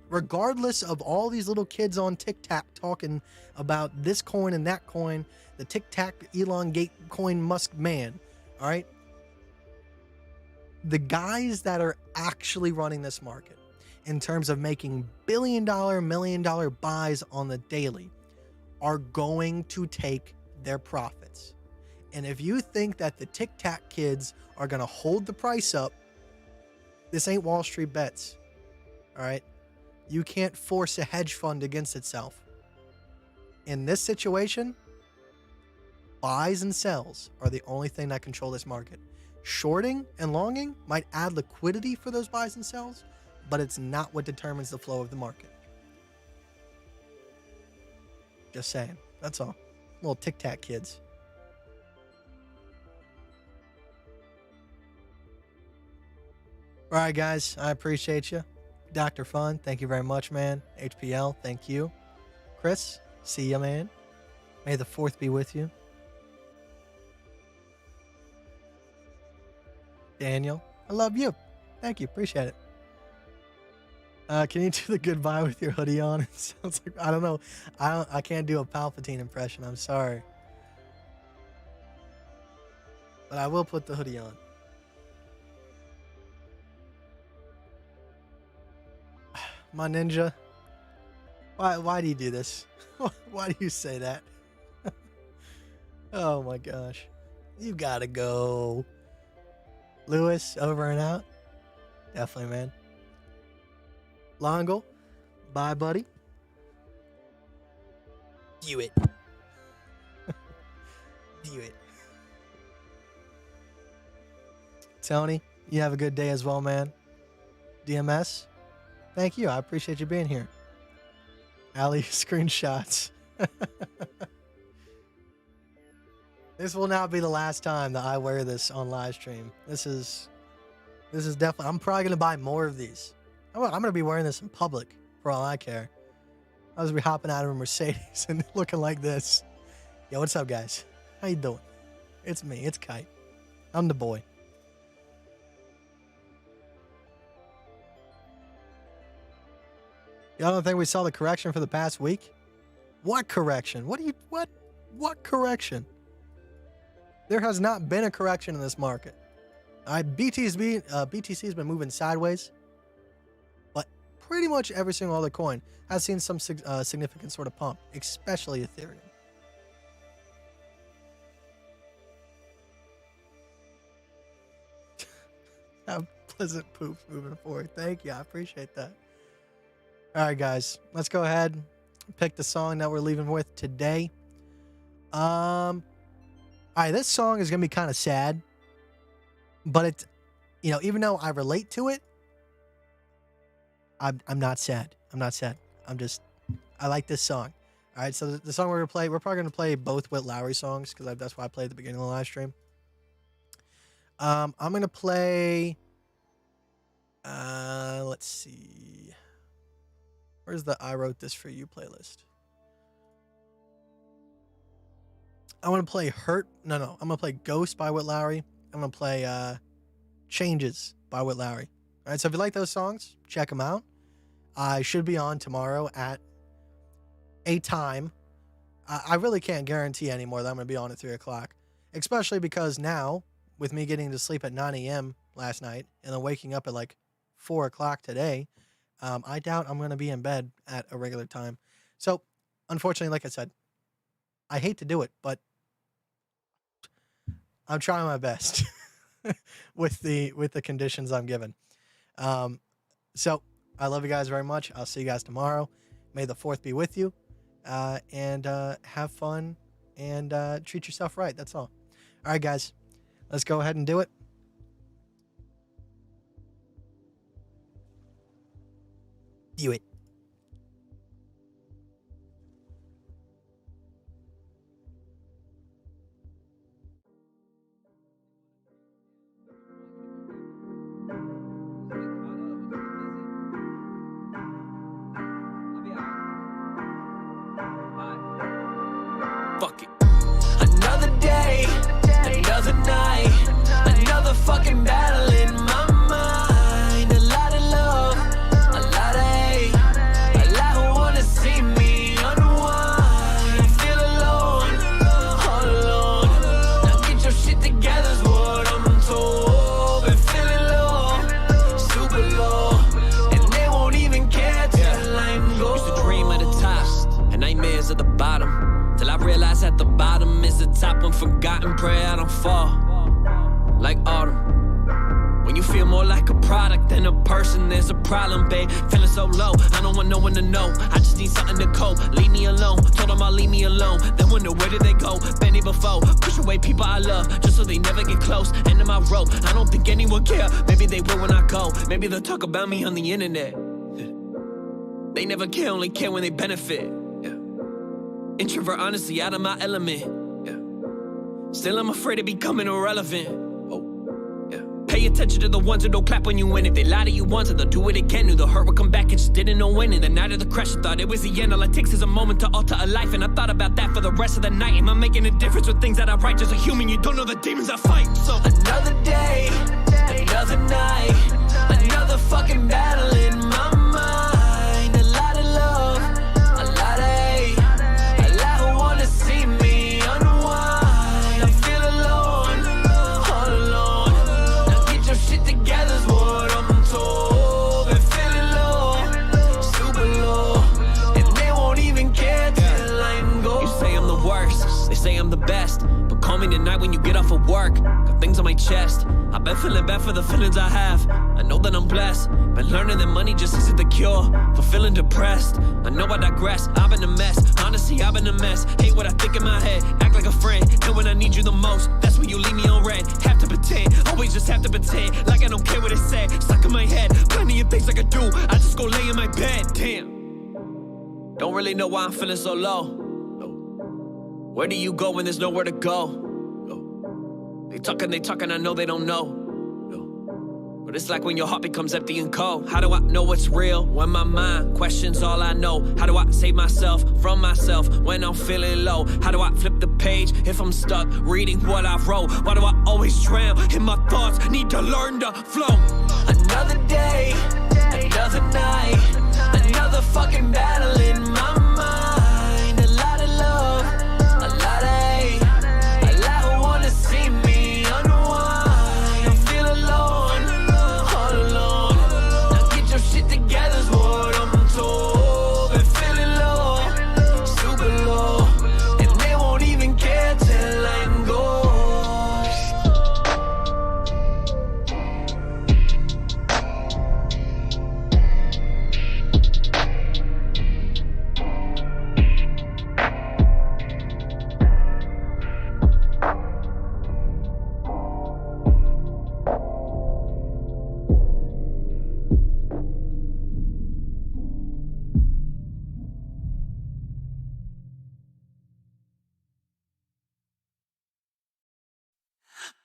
regardless of all these little kids on TikTok talking about this coin and that coin, the TikTok elongate coin Musk man, all right? The guys that are actually running this market in terms of making billion-dollar, million-dollar buys on the daily are going to take their profits. And if you think that the TikTok kids are going to hold the price up, this ain't Wall Street bets. All right. You can't force a hedge fund against itself. In this situation, buys and sells are the only thing that control this market. Shorting and longing might add liquidity for those buys and sells, but it's not what determines the flow of the market. Just saying. That's all. Little tic-tac kids. All right, guys. I appreciate you. Dr. Fun, thank you very much, man. HPL, thank you. Chris, see ya, man. May the 4th be with you. Daniel, I love you. Thank you. Appreciate it. Can you do the goodbye with your hoodie on? It sounds like, I don't know. I can't do a Palpatine impression. I'm sorry. But I will put the hoodie on. My ninja, why do you do this? Why do you say that? Oh my gosh. You gotta go. Lewis, over and out. Definitely, man. Longle, bye, buddy. Do it. Do it. Tony, you have a good day as well, man. DMS, thank you. I appreciate you being here. Ali, screenshots. This will not be the last time that I wear this on live stream. This is definitely, I'm probably going to buy more of these. I'm going to be wearing this in public for all I care. I was be hopping out of a Mercedes and looking like this. Yo, what's up, guys? How you doing? It's me. It's Kite. I'm the boy. Y'all don't think we saw the correction for the past week? What correction? What correction? There has not been a correction in this market. BTC's been moving sideways, but pretty much every single other coin has seen some significant sort of pump, especially Ethereum. Have pleasant poops moving forward. Thank you. I appreciate that. All right, guys, let's go ahead. pick the song that we're leaving with today. All right, this song is gonna be kind of sad, but it's, you know, even though I relate to it, I'm not sad. I'm not sad. I like this song. All right, so the song we're gonna play, we're probably gonna play both Whit Lowry songs because that's why I played at the beginning of the live stream. I'm gonna play. Let's see. Where's the I Wrote This For You playlist? I want to play Hurt. No. I'm gonna play Ghost by Whit Lowry. I'm gonna play Changes by Whit Lowry. All right, so if you like those songs, check them out. I should be on tomorrow at a time. I really can't guarantee anymore that I'm going to be on at 3 o'clock, especially because now, with me getting to sleep at 9 a.m. last night and then waking up at like 4 o'clock today, I doubt I'm going to be in bed at a regular time. So, unfortunately, like I said, I hate to do it, but I'm trying my best with the conditions I'm given. So, I love you guys very much. I'll see you guys tomorrow. May the 4th be with you. And have fun and treat yourself right. That's all. All right, guys. Let's go ahead and do it. Do it. Fuck it. Another day, another night, another fucking battle in my mind. A lot of love, a lot of hate, a lot who wanna see me unwind. Feel alone, all alone. Now get your shit together is what I'm told. Been feeling low, super low, and they won't even care till I'm gone. Used to dream of the top and nightmares at the bottom. Till I realize at the bottom is the top one forgotten. Pray I don't fall like autumn. When you feel more like a product than a person, there's a problem, babe. Feeling so low, I don't want no one to know. I just need something to cope. Leave me alone, told them I'll leave me alone. Then wonder where did they go? Been here before. Push away people I love, just so they never get close. End of my rope, I don't think anyone care. Maybe they will when I go. Maybe they'll talk about me on the internet. They never care, only care when they benefit. Introvert, honestly, out of my element. Yeah. Still, I'm afraid of becoming irrelevant. Oh, yeah. Pay attention to the ones who don't clap when you win. If they lie to you once, they'll do it again. Knew the hurt would come back and just didn't know when. And the night of the crash, I thought it was the end. All it takes is a moment to alter a life. And I thought about that for the rest of the night. Am I making a difference with things that I write? Just a human, you don't know the demons I fight. So another day, another night, another fucking battle in my mind. A lot of love, a lot of hate. Say I'm the best, but call me tonight when you get off of work. Got things on my chest. I've been feeling bad for the feelings I have. I know that I'm blessed. Been learning that money just isn't the cure for feeling depressed. I know I digress. I've been a mess. Honestly, I've been a mess. Hate what I think in my head. Act like a friend. And when I need you the most, that's when you leave me on red. Have to pretend. Always just have to pretend. Like I don't care what it said. Stuck in my head. Plenty of things I could do. I just go lay in my bed. Damn. Don't really know why I'm feeling so low. Where do you go when there's nowhere to go? They talking, I know they don't know. But it's like when your heart becomes empty and cold. How do I know what's real when my mind questions all I know? How do I save myself from myself when I'm feeling low? How do I flip the page if I'm stuck reading what I wrote? Why do I always drown in my thoughts? Need to learn to flow. Another day, another night, another fucking battle in my mind. A lot of love, a lot of hate, a lot who wanna see me unwind. I feel alone, all alone. Now get your shit together is what I'm told. Been feeling low, super low, and they won't even care till I'm gone.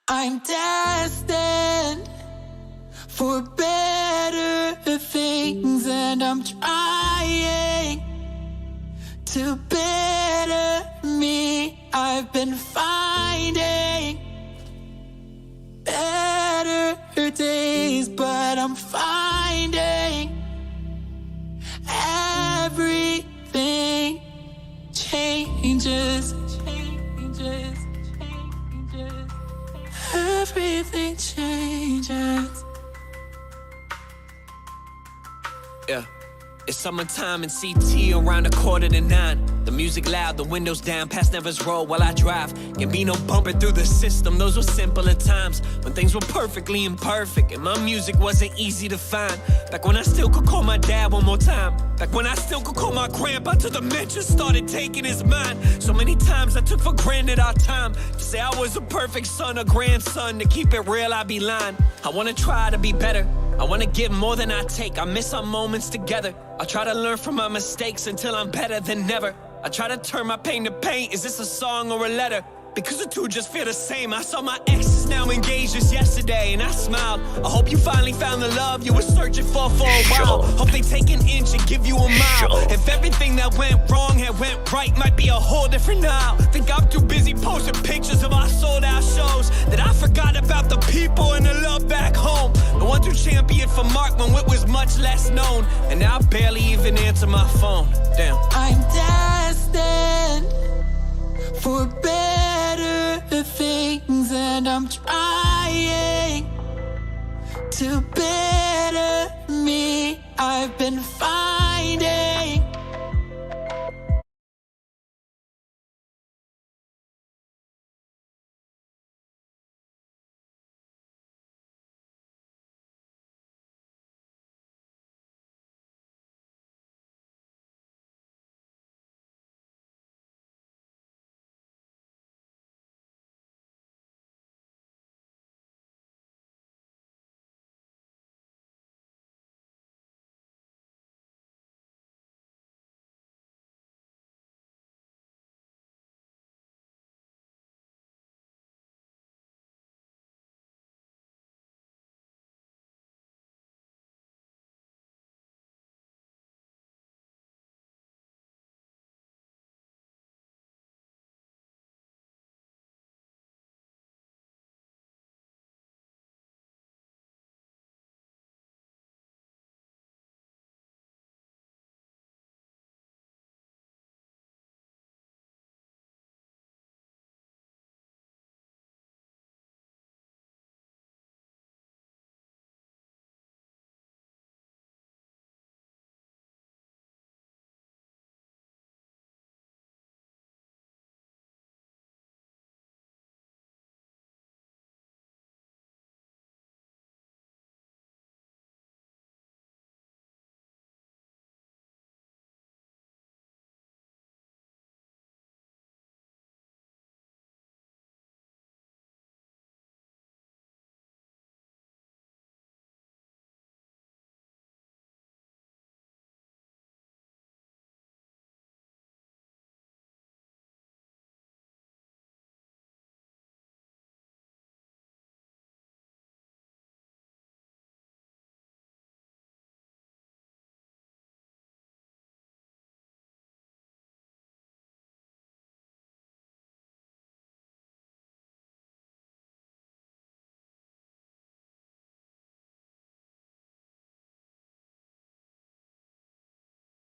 I'm destined for better things, and I'm trying to better me. I've been finding better days, but I'm finding everything changes. Everything changes. Yeah. It's summertime in CT around 8:45. The music loud, the windows down, past Nevers Road while I drive. Gambino bumping through the system, those were simpler times when things were perfectly imperfect and my music wasn't easy to find. Back when I still could call my dad one more time. Back when I still could call my grandpa till dementia started taking his mind. So many times I took for granted our time. To say I was a perfect son or grandson, to keep it real, I'd be lying. I wanna try to be better. I wanna give more than I take. I miss our moments together. I try to learn from my mistakes until I'm better than ever. I try to turn my pain to paint. Is this a song or a letter? Because the two just feel the same. I saw my exes now engaged just yesterday, and I smiled. I hope you finally found the love you were searching for a while. Hope they take an inch and give you a mile. If everything that went wrong had went right, might be a whole different now. Think I'm too busy posting pictures of our sold out shows that I forgot about the people and the love back home. The ones who championed for Mark when it was much less known, and now I barely even answer my phone. Damn. I'm destined for better things, and I'm trying to better me. I've been finding